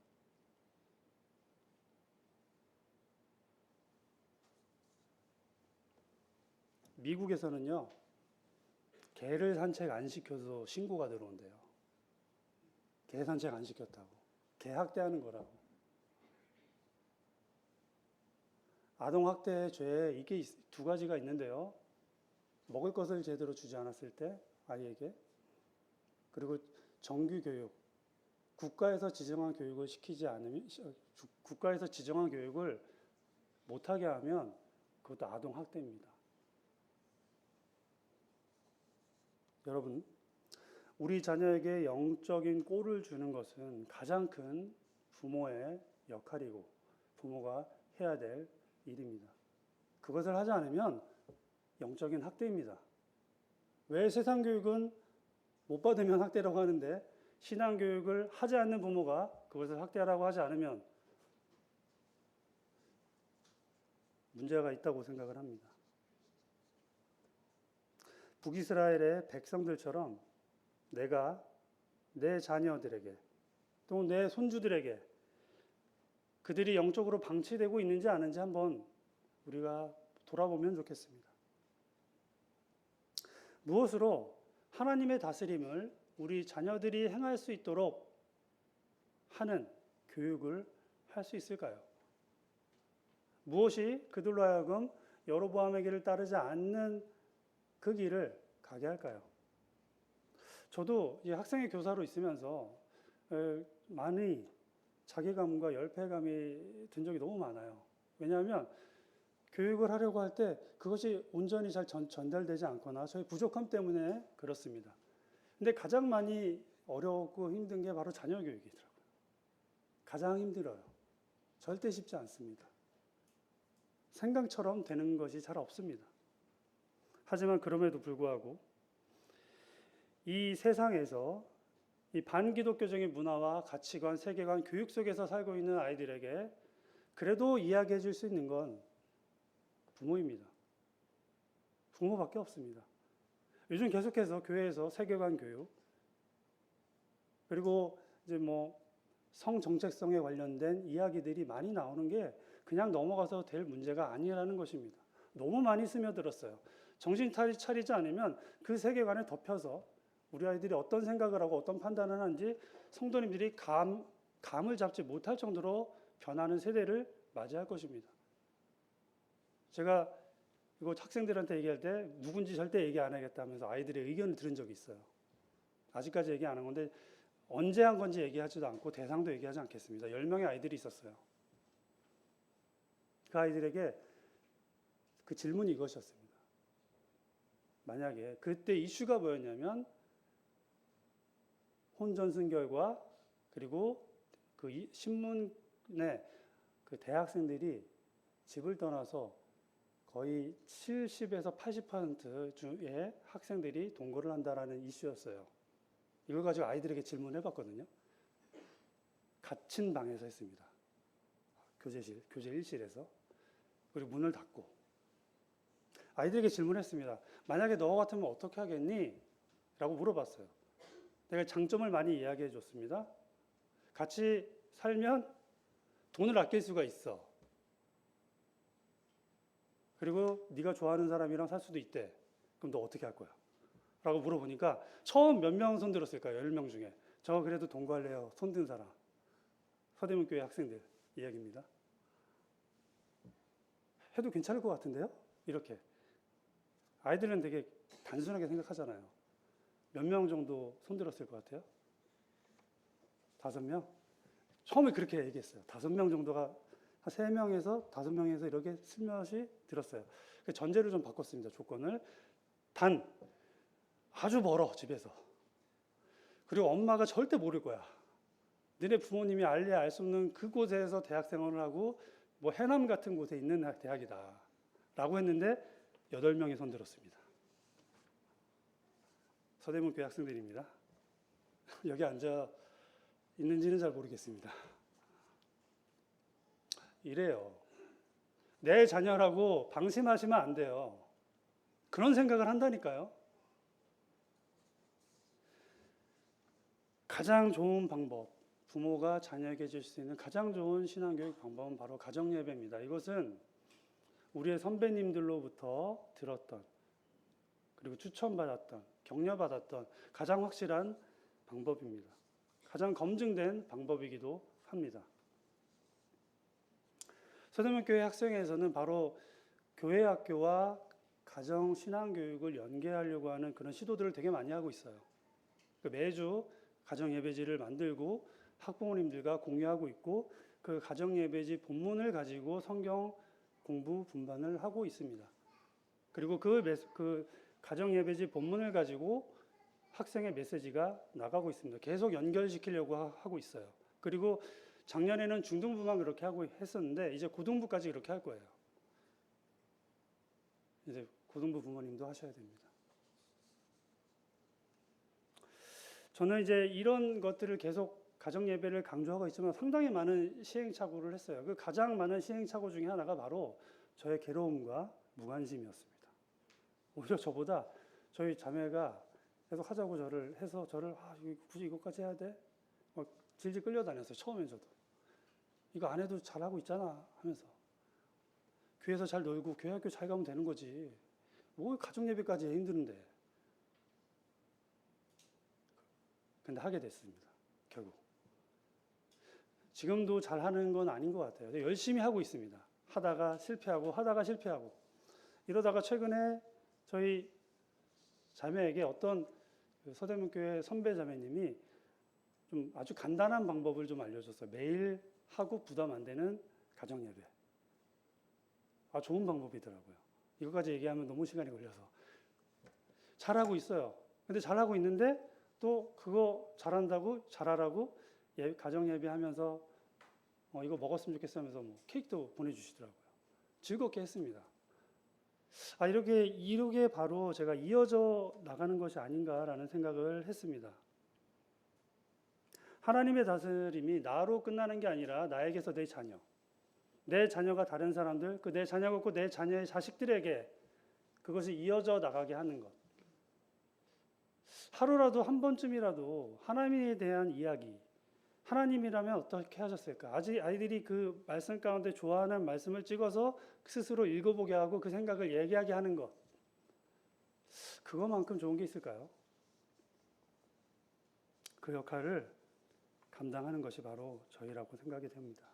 미국에서는요, 개를 산책 안 시켜서 신고가 들어온대요. 개 산책 안 시켰다고. 개 학대하는 거라고. 아동학대 죄에 이게 두 가지가 있는데요. 먹을 것을 제대로 주지 않았을 때 아이에게, 그리고 정규교육, 국가에서 지정한 교육을 시키지 않으면, 국가에서 지정한 교육을 못하게 하면 그것도 아동학대입니다. 여러분, 우리 자녀에게 영적인 꼴을 주는 것은 가장 큰 부모의 역할이고 부모가 해야 될 일입니다. 그것을 하지 않으면 영적인 학대입니다. 왜 세상 교육은 못 받으면 학대라고 하는데 신앙 교육을 하지 않는 부모가 그것을 학대라고 하지 않으면 문제가 있다고 생각을 합니다. 북이스라엘의 백성들처럼 내가 내 자녀들에게 또 내 손주들에게 그들이 영적으로 방치되고 있는지 아는지 한번 우리가 돌아보면 좋겠습니다. 무엇으로 하나님의 다스림을 우리 자녀들이 행할 수 있도록 하는 교육을 할 수 있을까요? 무엇이 그들로 하여금 여로보암의 길을 따르지 않는 그 길을 가게 할까요? 저도 이 학생의 교사로 있으면서 많이 자괴감과 열패감이 든 적이 너무 많아요. 왜냐하면 교육을 하려고 할 때 그것이 온전히 잘 전달되지 않거나 저희 부족함 때문에 그렇습니다. 근데 가장 많이 어렵고 힘든 게 바로 자녀 교육이더라고요. 가장 힘들어요. 절대 쉽지 않습니다. 생각처럼 되는 것이 잘 없습니다. 하지만 그럼에도 불구하고 이 세상에서 이 반기독교적인 문화와 가치관, 세계관, 교육 속에서 살고 있는 아이들에게 그래도 이야기해 줄 수 있는 건 부모입니다. 부모밖에 없습니다. 요즘 계속해서 교회에서 세계관 교육, 그리고 이제 성 정체성에 관련된 이야기들이 많이 나오는 게 그냥 넘어가서 될 문제가 아니라는 것입니다. 너무 많이 스며들었어요. 정신 차리지 않으면 그 세계관에 덮여서 우리 아이들이 어떤 생각을 하고 어떤 판단을 하는지 성도님들이 감을 잡지 못할 정도로 변하는 세대를 맞이할 것입니다. 제가 이거 학생들한테 얘기할 때 누군지 절대 얘기 안 하겠다면서 아이들의 의견을 들은 적이 있어요. 아직까지 얘기 안 한 건데 언제 한 건지 얘기하지도 않고 대상도 얘기하지 않겠습니다. 10명의 아이들이 있었어요. 그 아이들에게 그 질문이 이것이었습니다. 만약에 그때 이슈가 뭐였냐면 혼전순결과 그리고 그 신문에 그 대학생들이 집을 떠나서 거의 70에서 80% 중에 학생들이 동거를 한다라는 이슈였어요. 이걸 가지고 아이들에게 질문을 해봤거든요. 갇힌 방에서 했습니다. 교제 1실에서. 그리고 문을 닫고. 아이들에게 질문했습니다. 만약에 너 같으면 어떻게 하겠니? 라고 물어봤어요. 내가 장점을 많이 이야기해 줬습니다. 같이 살면 돈을 아낄 수가 있어. 그리고 네가 좋아하는 사람이랑 살 수도 있대. 그럼 너 어떻게 할 거야? 라고 물어보니까 처음 몇 명 손 들었을까요? 10명 중에. 저 그래도 동거할래요. 손 든 사람. 서대문교회 학생들 이야기입니다. 해도 괜찮을 것 같은데요? 이렇게. 아이들은 되게 단순하게 생각하잖아요. 몇 명 정도 손 들었을 것 같아요? 5명? 처음에 그렇게 얘기했어요. 5명 정도가 한 3명에서 5명에서 이렇게 슬며시 들었어요. 전제를 좀 바꿨습니다. 조건을. 단 아주 멀어 집에서. 그리고 엄마가 절대 모를 거야. 너네 부모님이 알래야 알 수 없는 그곳에서 대학 생활을 하고 해남 같은 곳에 있는 대학이다 라고 했는데 8명이 손 들었습니다. 서대문교회 학생들입니다. 여기 앉아 있는지는 잘 모르겠습니다. 이래요. 내 자녀라고 방심하시면 안 돼요. 그런 생각을 한다니까요. 가장 좋은 방법, 부모가 자녀에게 줄 수 있는 가장 좋은 신앙교육 방법은 바로 가정예배입니다. 이것은 우리의 선배님들로부터 들었던, 그리고 추천받았던, 격려받았던 가장 확실한 방법입니다. 가장 검증된 방법이기도 합니다. 서대문교회 학생회에서는 바로 교회 학교와 가정 신앙교육을 연계하려고 하는 그런 시도들을 되게 많이 하고 있어요. 매주 가정 예배지를 만들고 학부모님들과 공유하고 있고, 그 가정 예배지 본문을 가지고 성경 공부 분반을 하고 있습니다. 그리고 그 가정 예배지 본문을 가지고 학생의 메시지가 나가고 있습니다. 계속 연결시키려고 하고 있어요. 그리고 작년에는 중등부만 그렇게 하고 했었는데 이제 고등부까지 그렇게 할 거예요. 이제 고등부 부모님도 하셔야 됩니다. 저는 이제 이런 것들을 계속 가정 예배를 강조하고 있지만 상당히 많은 시행착오를 했어요. 그 가장 많은 시행착오 중에 하나가 바로 저의 괴로움과 무관심이었습니다. 오히려 저보다 저희 자매가 계속 하자고 저를 해서 굳이 이것까지 해야 돼? 막 질질 끌려다녔어요. 처음엔 저도. 이거 안 해도 잘하고 있잖아 하면서. 교회에서 잘 놀고 교회 학교 잘 가면 되는 거지. 뭐 가정 예배까지 해 힘드는데. 근데 하게 됐습니다. 결국. 지금도 잘하는 건 아닌 것 같아요. 열심히 하고 있습니다. 하다가 실패하고 이러다가 최근에 저희 자매에게 어떤 서대문교회 선배 자매님이 좀 아주 간단한 방법을 좀 알려줬어요. 매일 하고 부담 안 되는 가정 예배. 좋은 방법이더라고요. 이거까지 얘기하면 너무 시간이 걸려서. 잘하고 있어요. 근데 잘하고 있는데 또 그거 잘하라고 가정 예배하면서 이거 먹었으면 좋겠어 하면서 케이크도 보내주시더라고요. 즐겁게 했습니다. 이렇게 바로 제가 이어져 나가는 것이 아닌가라는 생각을 했습니다. 하나님의 다스림이 나로 끝나는 게 아니라 나에게서 내 자녀가 다른 사람들, 내 자녀가 없고 내 자녀의 자식들에게 그것이 이어져 나가게 하는 것. 하루라도 한 번쯤이라도 하나님에 대한 이야기, 하나님이라면 어떻게 하셨을까? 아이들이 그 말씀 가운데 좋아하는 말씀을 찍어서 스스로 읽어보게 하고 그 생각을 얘기하게 하는 것. 그것만큼 좋은 게 있을까요? 그 역할을 감당하는 것이 바로 저희라고 생각이 됩니다.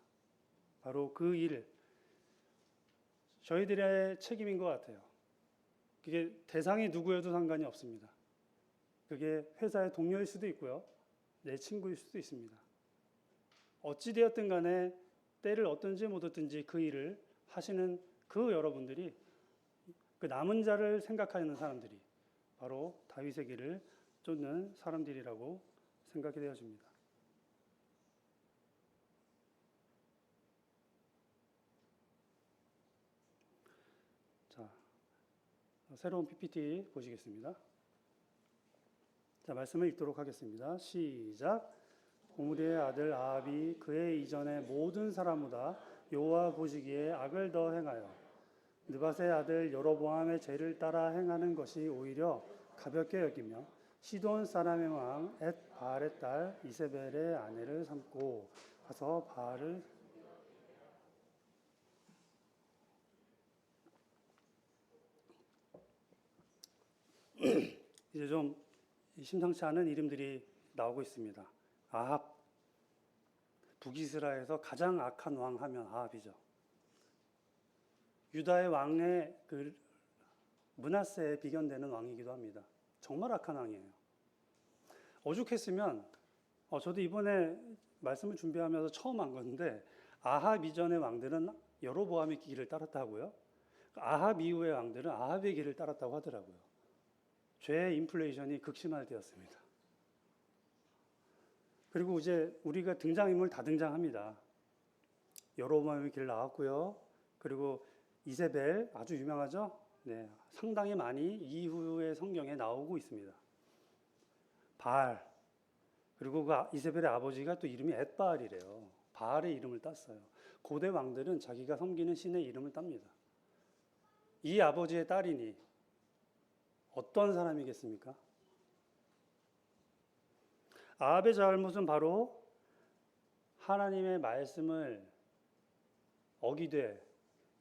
바로 그 일, 저희들의 책임인 것 같아요. 그게 대상이 누구여도 상관이 없습니다. 그게 회사의 동료일 수도 있고요. 내 친구일 수도 있습니다. 어찌되었든 간에 때를 얻든지 못 얻든지 그 일을 하시는 그 여러분들이, 그 남은 자를 생각하는 사람들이 바로 다윗의 길을 쫓는 사람들이라고 생각이 되어집니다. 자, 새로운 PPT 보시겠습니다. 자, 말씀을 읽도록 하겠습니다. 시작. 오므리의 아들 아합이 그의 이전의 모든 사람보다 여호와 보시기에 악을 더 행하여 느밧의 아들 여로보암의 죄를 따라 행하는 것이 오히려 가볍게 여기며 시돈 사람의 왕 엣 바알의 딸 이세벨의 아내를 삼고 가서 바알을 이제 좀 심상치 않은 이름들이 나오고 있습니다. 아합, 북이스라엘에서 가장 악한 왕 하면 아합이죠. 유다의 왕의 그 므낫세에 비견되는 왕이기도 합니다. 정말 악한 왕이에요. 오죽했으면 저도 이번에 말씀을 준비하면서 처음 안 건데 아합 이전의 왕들은 여로보암의 길을 따랐다고요. 아합 이후의 왕들은 아합의 길을 따랐다고 하더라고요. 죄의 인플레이션이 극심화되었습니다. 그리고 이제 우리가 등장인물 다 등장합니다. 여로보암의 길 나왔고요. 그리고 이세벨 아주 유명하죠? 네, 상당히 많이 이후의 성경에 나오고 있습니다. 바알, 그리고 그 이세벨의 아버지가 또 이름이 엣바알이래요. 바알의 이름을 땄어요. 고대 왕들은 자기가 섬기는 신의 이름을 땁니다. 이 아버지의 딸이니 어떤 사람이겠습니까? 아합의 잘못은 바로 하나님의 말씀을 어기되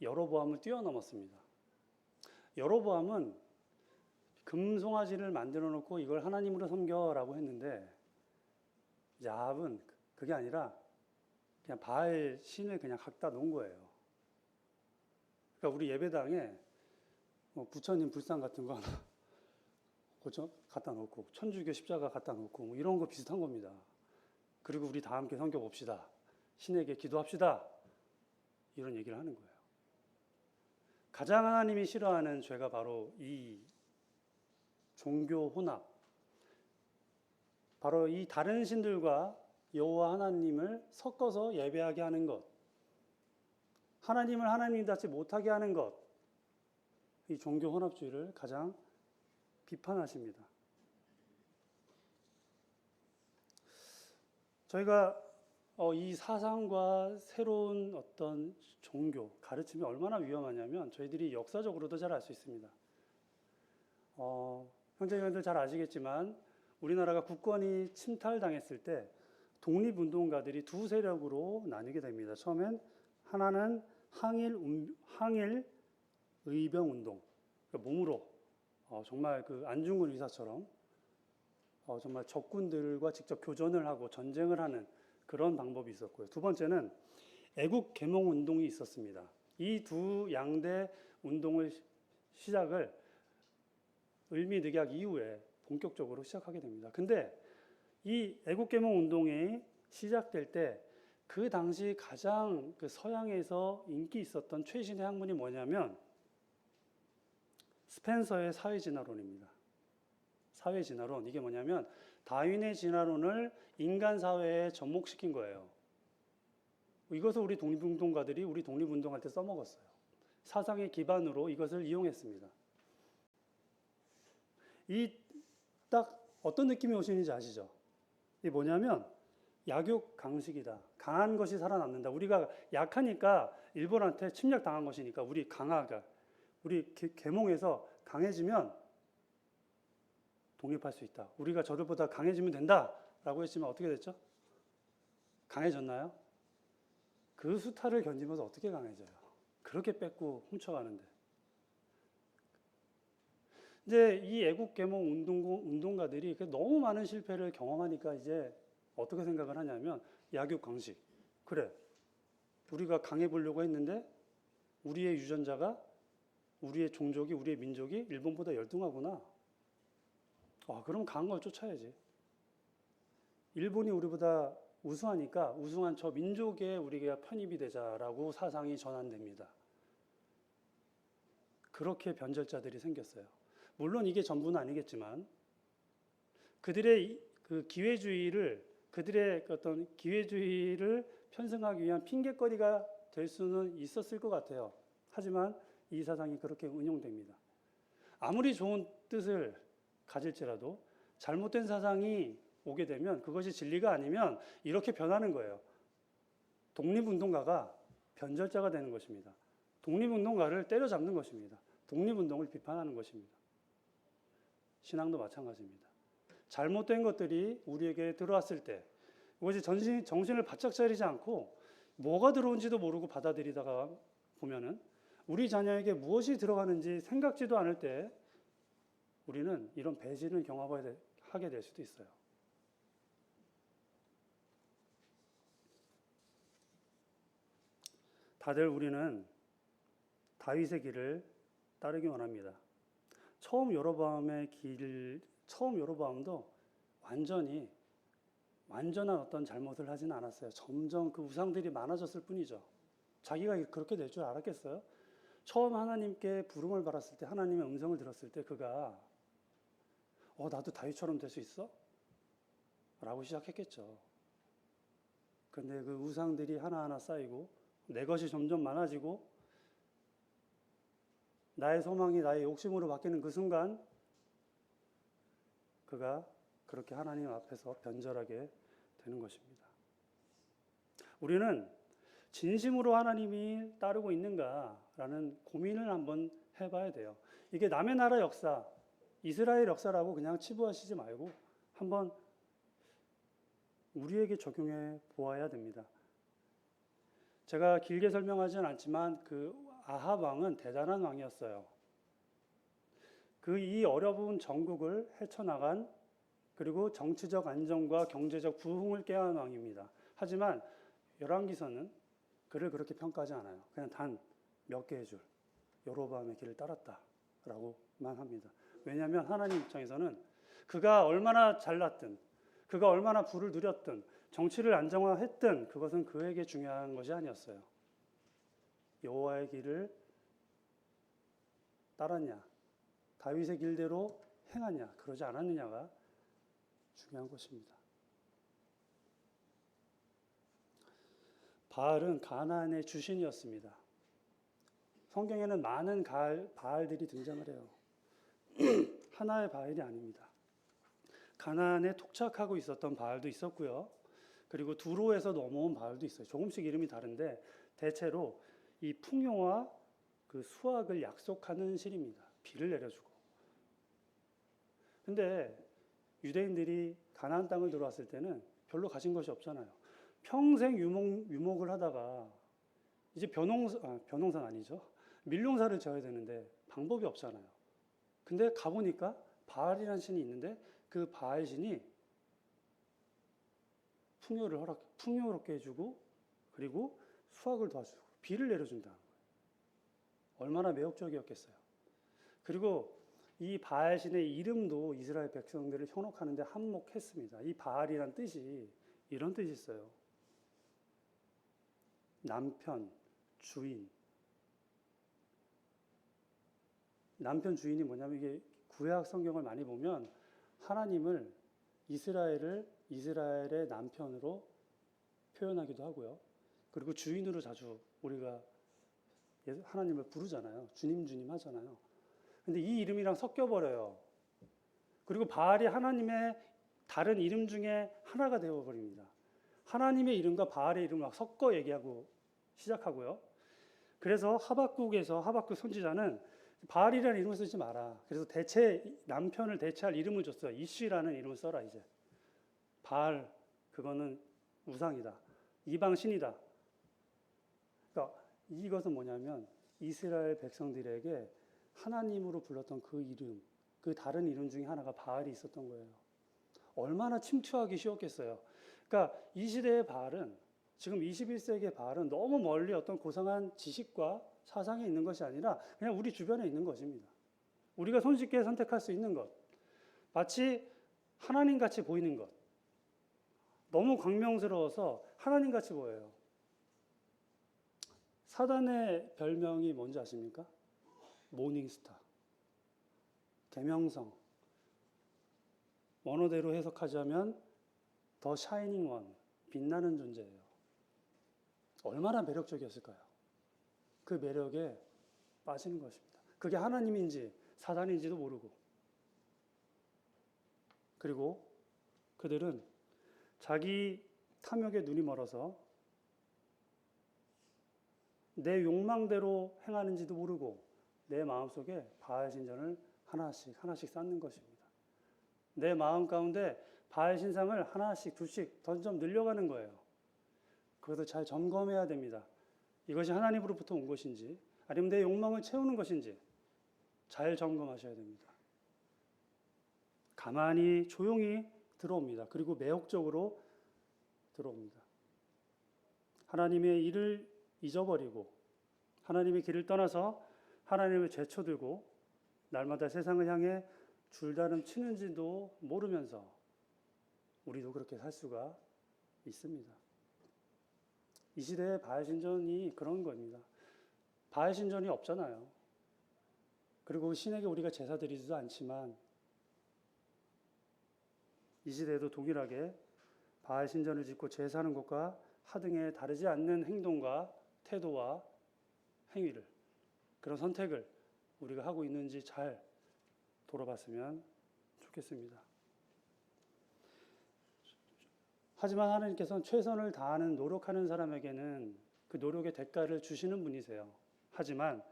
여로보암을 뛰어넘었습니다. 여로보암은 금송아지를 만들어 놓고 이걸 하나님으로 섬겨라고 했는데, 이제 아합은 그게 아니라 그냥 바알 신을 그냥 갖다 놓은 거예요. 그러니까 우리 예배당에 뭐 부처님 불상 같은 거 하나 갖다 놓고, 천주교 십자가 갖다 놓고, 뭐 이런 거 비슷한 겁니다. 그리고 우리 다 함께 섬겨봅시다, 신에게 기도합시다, 이런 얘기를 하는 거예요. 가장 하나님이 싫어하는 죄가 바로 이 종교 혼합, 바로 이 다른 신들과 여호와 하나님을 섞어서 예배하게 하는 것, 하나님을 하나님답지 못하게 하는 것, 이 종교 혼합주의를 가장 비판하십니다. 저희가 이 사상과 새로운 어떤 종교, 가르침이 얼마나 위험하냐면 저희들이 역사적으로도 잘 알 수 있습니다. 형제님들 잘 아시겠지만 우리나라가 국권이 침탈당했을 때 독립운동가들이 두 세력으로 나뉘게 됩니다. 처음엔 하나는 항일 의병운동, 그러니까 몸으로 정말 그 안중근 의사처럼 정말 적군들과 직접 교전을 하고 전쟁을 하는 그런 방법이 있었고요. 두 번째는 애국 계몽 운동이 있었습니다. 이 두 양대 운동을 시작을 을미늑약 이후에 본격적으로 시작하게 됩니다. 근데 이 애국 계몽 운동이 시작될 때 그 당시 가장 그 서양에서 인기 있었던 최신의 학문이 뭐냐면 스펜서의 사회진화론입니다. 사회진화론, 이게 뭐냐면 다윈의 진화론을 인간 사회에 접목시킨 거예요. 이것을 우리 독립운동가들이 우리 독립운동할 때 써먹었어요. 사상의 기반으로 이것을 이용했습니다. 이 딱 어떤 느낌이 오시는지 아시죠? 이게 뭐냐면 약육 강식이다. 강한 것이 살아남는다. 우리가 약하니까 일본한테 침략당한 것이니까 우리 계몽에서 강해지면 독립할 수 있다. 우리가 저들보다 강해지면 된다라고 했지만 어떻게 됐죠? 강해졌나요? 그 수탈을 견디면서 어떻게 강해져요? 그렇게 뺏고 훔쳐가는데. 이제 이 애국 계몽 운동가들이 너무 많은 실패를 경험하니까 이제 어떻게 생각을 하냐면 약육 강식. 그래, 우리가 강해 보려고 했는데 우리의 유전자가, 우리의 종족이, 우리의 민족이 일본보다 열등하구나. 그럼 강한 걸 쫓아야지. 일본이 우리보다 우수하니까 우수한 저 민족에 우리가 편입이 되자라고 사상이 전환됩니다. 그렇게 변절자들이 생겼어요. 물론 이게 전부는 아니겠지만 그들의 어떤 기회주의를 편승하기 위한 핑계거리가 될 수는 있었을 것 같아요. 하지만 이 사상이 그렇게 운용됩니다. 아무리 좋은 뜻을 가질지라도 잘못된 사상이 오게 되면 그것이 진리가 아니면 이렇게 변하는 거예요. 독립운동가가 변절자가 되는 것입니다. 독립운동가를 때려잡는 것입니다. 독립운동을 비판하는 것입니다. 신앙도 마찬가지입니다. 잘못된 것들이 우리에게 들어왔을 때 이것이 정신을 바짝 차리지 않고 뭐가 들어온지도 모르고 받아들이다가 보면은 우리 자녀에게 무엇이 들어가는지 생각지도 않을 때 우리는 이런 배신을 경험하게 될 수도 있어요. 다들 우리는 다윗의 길을 따르기 원합니다. 처음 여로보암도 완전한 어떤 잘못을 하지는 않았어요. 점점 그 우상들이 많아졌을 뿐이죠. 자기가 그렇게 될 줄 알았겠어요? 처음 하나님께 부름을 받았을 때, 하나님의 음성을 들었을 때 그가 나도 다윗처럼 될 수 있어? 라고 시작했겠죠. 그런데 그 우상들이 하나하나 쌓이고 내 것이 점점 많아지고 나의 소망이 나의 욕심으로 바뀌는 그 순간 그가 그렇게 하나님 앞에서 변절하게 되는 것입니다. 우리는 진심으로 하나님이 따르고 있는가라는 고민을 한번 해봐야 돼요. 이게 남의 나라 역사, 이스라엘 역사라고 그냥 치부하시지 말고 한번 우리에게 적용해 보아야 됩니다. 제가 길게 설명하지는 않지만 그 아합 왕은 대단한 왕이었어요. 그 이 어려운 정국을 헤쳐나간, 그리고 정치적 안정과 경제적 부흥을 꾀한 왕입니다. 하지만 열왕기서는 그를 그렇게 평가하지 않아요. 그냥 단 몇 개의 줄, 여로보암의 길을 따랐다라고만 합니다. 왜냐하면 하나님 입장에서는 그가 얼마나 잘났든, 그가 얼마나 부를 누렸든, 정치를 안정화했든 그것은 그에게 중요한 것이 아니었어요. 여호와의 길을 따랐냐, 다윗의 길대로 행하냐, 그러지 않았느냐가 중요한 것입니다. 바알은 가나안의 주신이었습니다. 성경에는 많은 바알들이 등장을 해요. 하나의 바알이 아닙니다. 가나안에 토착하고 있었던 바알도 있었고요. 그리고 두로에서 넘어온 바알도 있어요. 조금씩 이름이 다른데 대체로 이 풍요와 그 수확을 약속하는 신입니다. 비를 내려주고. 근데 유대인들이 가나안 땅을 들어왔을 때는 별로 가진 것이 없잖아요. 평생 유목을 하다가 이제 벼농사는 아니죠. 밀농사를 지어야 되는데 방법이 없잖아요. 근데 가보니까 바알이라는 신이 있는데 그 바알 신이 풍요롭게 해주고, 그리고 수확을 도와주고 비를 내려준다는 거예요. 얼마나 매혹적이었겠어요. 그리고 이 바알 신의 이름도 이스라엘 백성들을 현혹하는데 한몫했습니다. 이 바알이란 뜻이 이런 뜻이 있어요. 남편, 주인. 남편, 주인이 뭐냐면, 이게 구약 성경을 많이 보면 하나님을, 이스라엘의 남편으로 표현하기도 하고요. 그리고 주인으로 자주 우리가 하나님을 부르잖아요. 주님, 주님 하잖아요. 근데 이 이름이랑 섞여버려요. 그리고 바알이 하나님의 다른 이름 중에 하나가 되어버립니다. 하나님의 이름과 바알의 이름을 막 섞어 얘기하고 시작하고요. 그래서 하박국에서 하박국 선지자는 바알이라는 이름을 쓰지 마라. 그래서 남편을 대체할 이름을 줬어요. 이쉬라는 이름을 써라 이제. 바알, 그거는 우상이다. 이방 신이다. 그러니까 이것은 뭐냐면 이스라엘 백성들에게 하나님으로 불렀던 그 이름, 그 다른 이름 중에 하나가 바알이 있었던 거예요. 얼마나 침투하기 쉬웠겠어요. 그러니까 이 시대의 바알은, 지금 21세기의 바알은 너무 멀리 어떤 고상한 지식과 사상에 있는 것이 아니라 그냥 우리 주변에 있는 것입니다. 우리가 손쉽게 선택할 수 있는 것, 마치 하나님같이 보이는 것. 너무 광명스러워서 하나님같이 보여요. 사단의 별명이 뭔지 아십니까? 모닝스타, 계명성. 원어대로 해석하자면 더 샤이닝 원, 빛나는 존재예요. 얼마나 매력적이었을까요? 그 매력에 빠지는 것입니다. 그게 하나님인지 사단인지도 모르고. 그리고 그들은 자기 탐욕에 눈이 멀어서 내 욕망대로 행하는지도 모르고 내 마음속에 바알 신전을 하나씩 쌓는 것입니다. 내 마음 가운데 바알 신상을 하나씩 둘씩 점점 늘려가는 거예요. 그것을 잘 점검해야 됩니다. 이것이 하나님으로부터 온 것인지 아니면 내 욕망을 채우는 것인지 잘 점검하셔야 됩니다. 가만히 조용히 들어옵니다. 그리고 매혹적으로 들어옵니다. 하나님의 일을 잊어버리고 하나님의 길을 떠나서 하나님을 제쳐들고 날마다 세상을 향해 줄다름 치는지도 모르면서 우리도 그렇게 살 수가 있습니다. 이 시대의 바알 신전이 그런 겁니다. 바알 신전이 없잖아요. 그리고 신에게 우리가 제사 드리지도 않지만 이 시대에도 동일하게 바알 신전을 짓고 제사하는 것과 하등에 다르지 않는 행동과 태도와 행위를, 그런 선택을 우리가 하고 있는지 잘 돌아봤으면 좋겠습니다. 하지만 하나님께서는 최선을 다하는 노력하는 사람에게는 그 노력의 대가를 주시는 분이세요. 하지만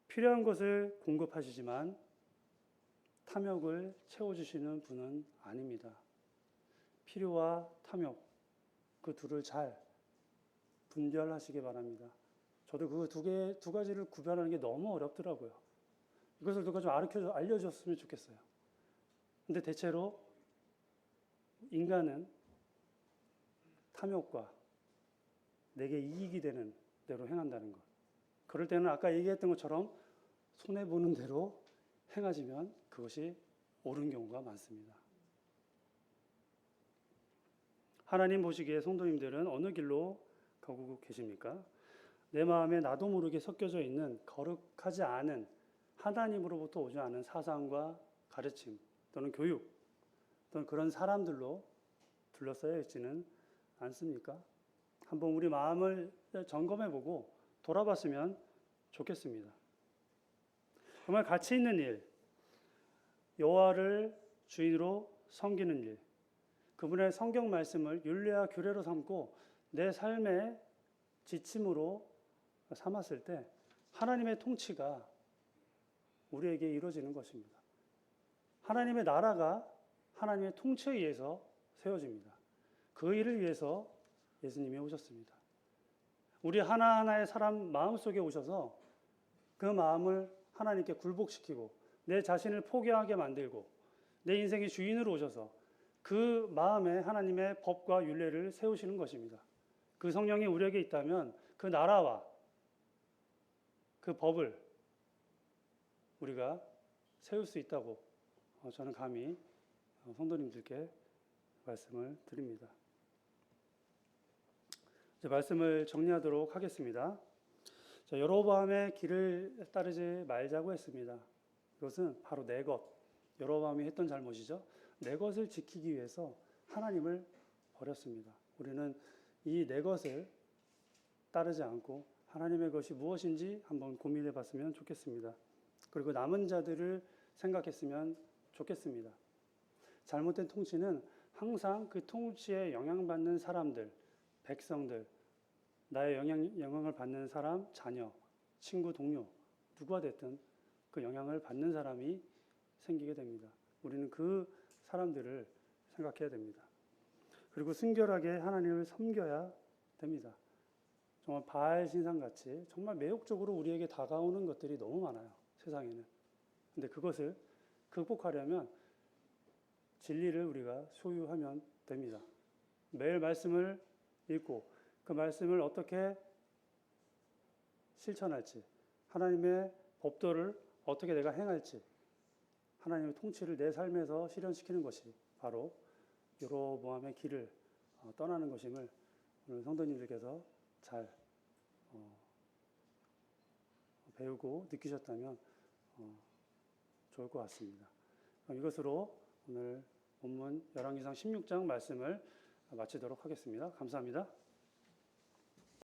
필요한 것을 공급하시지만 탐욕을 채워주시는 분은 아닙니다. 필요와 탐욕, 그 둘을 잘 분별하시기 바랍니다. 저도 그 두 가지를 구별하는 게 너무 어렵더라고요. 이것을 누가 좀 알려줬으면 좋겠어요. 근데 대체로 인간은 탐욕과 내게 이익이 되는 대로 행한다는 것. 그럴 때는 아까 얘기했던 것처럼 손해보는 대로 행하지만 그것이 옳은 경우가 많습니다. 하나님 보시기에 성도님들은 어느 길로 가고 계십니까? 내 마음에 나도 모르게 섞여져 있는 거룩하지 않은 하나님으로부터 오지 않은 사상과 가르침 또는 교육 또는 그런 사람들로 둘러싸여 있지는 않습니까? 한번 우리 마음을 점검해보고 돌아봤으면 좋겠습니다. 정말 가치 있는 일, 여호와를 주인으로 섬기는 일, 그분의 성경 말씀을 율례와 규례로 삼고 내 삶의 지침으로 삼았을 때 하나님의 통치가 우리에게 이루어지는 것입니다. 하나님의 나라가 하나님의 통치에 의해서 세워집니다. 그 일을 위해서 예수님이 오셨습니다. 우리 하나하나의 사람 마음속에 오셔서 그 마음을 하나님께 굴복시키고 내 자신을 포기하게 만들고 내 인생의 주인으로 오셔서 그 마음에 하나님의 법과 율례를 세우시는 것입니다. 그 성령이 우리에게 있다면 그 나라와 그 법을 우리가 세울 수 있다고 저는 감히 성도님들께 말씀을 드립니다. 이제 말씀을 정리하도록 하겠습니다. 자, 여로보암의 길을 따르지 말자고 했습니다. 이것은 바로 내 것, 여로보암이 했던 잘못이죠. 내 것을 지키기 위해서 하나님을 버렸습니다. 우리는 이 내 것을 따르지 않고 하나님의 것이 무엇인지 한번 고민해 봤으면 좋겠습니다. 그리고 남은 자들을 생각했으면 좋겠습니다. 잘못된 통치는 항상 그 통치에 영향받는 사람들, 백성들, 나의 영향을 받는 사람, 자녀, 친구, 동료, 누가 됐든 그 영향을 받는 사람이 생기게 됩니다. 우리는 그 사람들을 생각해야 됩니다. 그리고 순결하게 하나님을 섬겨야 됩니다. 정말 바알 신상같이 정말 매혹적으로 우리에게 다가오는 것들이 너무 많아요. 세상에는. 근데 그것을 극복하려면 진리를 우리가 소유하면 됩니다. 매일 말씀을 읽고 그 말씀을 어떻게 실천할지, 하나님의 법도를 어떻게 내가 행할지, 하나님의 통치를 내 삶에서 실현시키는 것이 바로 여로보암의 길을 떠나는 것임을 오늘 성도님들께서 잘 배우고 느끼셨다면 좋을 것 같습니다. 이것으로 오늘 본문 열왕기상 16장 말씀을 마치도록 하겠습니다. 감사합니다.